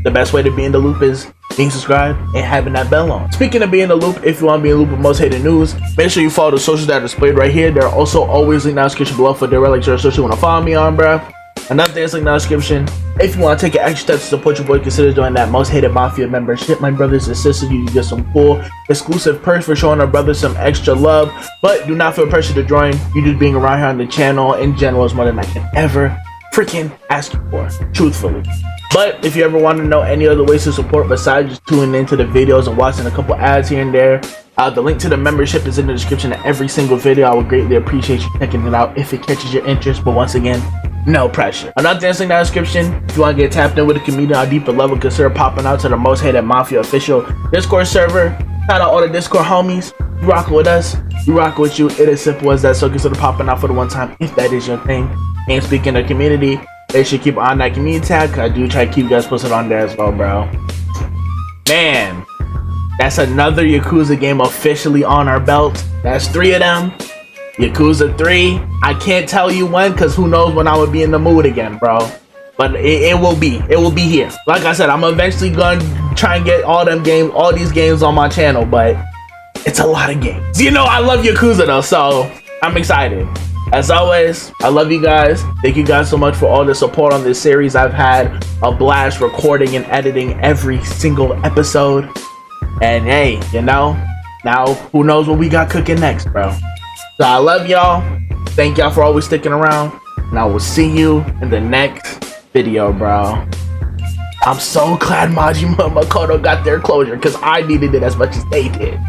[SPEAKER 1] the best way to be in the loop is being subscribed and having that bell on. Speaking of being in the loop, if you want to be in the loop with most hated news, make sure you follow the socials that are displayed right here. They're also always linked in the description below for direct links to the social you want to follow me on, bruh. Another thing is linked in the description. If you want to take an extra step to support your boy, consider joining that most hated mafia membership. My brothers and sisters, you can get some cool exclusive perks for showing our brothers some extra love, but do not feel pressure to join. You just being around here on the channel in general is more than I can ever freaking ask you for, truthfully. But if you ever want to know any other ways to support besides just tuning into the videos and watching a couple ads here and there, the link to the membership is in the description of every single video. I would greatly appreciate you checking it out if it catches your interest, but once again, no pressure. Another thing in the description, if you want to get tapped in with a community on a deeper level, consider popping out to the Most Hated Mafia official Discord server. Shout out all the Discord homies. You rockin' with us, we rockin' with you. It is simple as that, so consider popping out for the one time if that is your thing. And speaking of community, they should keep on that community tab, because I do try to keep you guys posted on there as well, bro. Man, that's another Yakuza game officially on our belt. That's 3 of them. Yakuza 3, I can't tell you when, because who knows when I would be in the mood again, bro. but it will be here. Like I said, I'm eventually gonna try and get all these games on my channel, but it's a lot of games. You know, I love Yakuza though, so I'm excited. As always, I love you guys. Thank you guys so much for all the support on this series. I've had a blast recording and editing every single episode. And hey, you know, now who knows what we got cooking next, bro. So I love y'all. Thank y'all for always sticking around. And I will see you in the next video, bro. I'm so glad Majima and Makoto got their closure because I needed it as much as they did.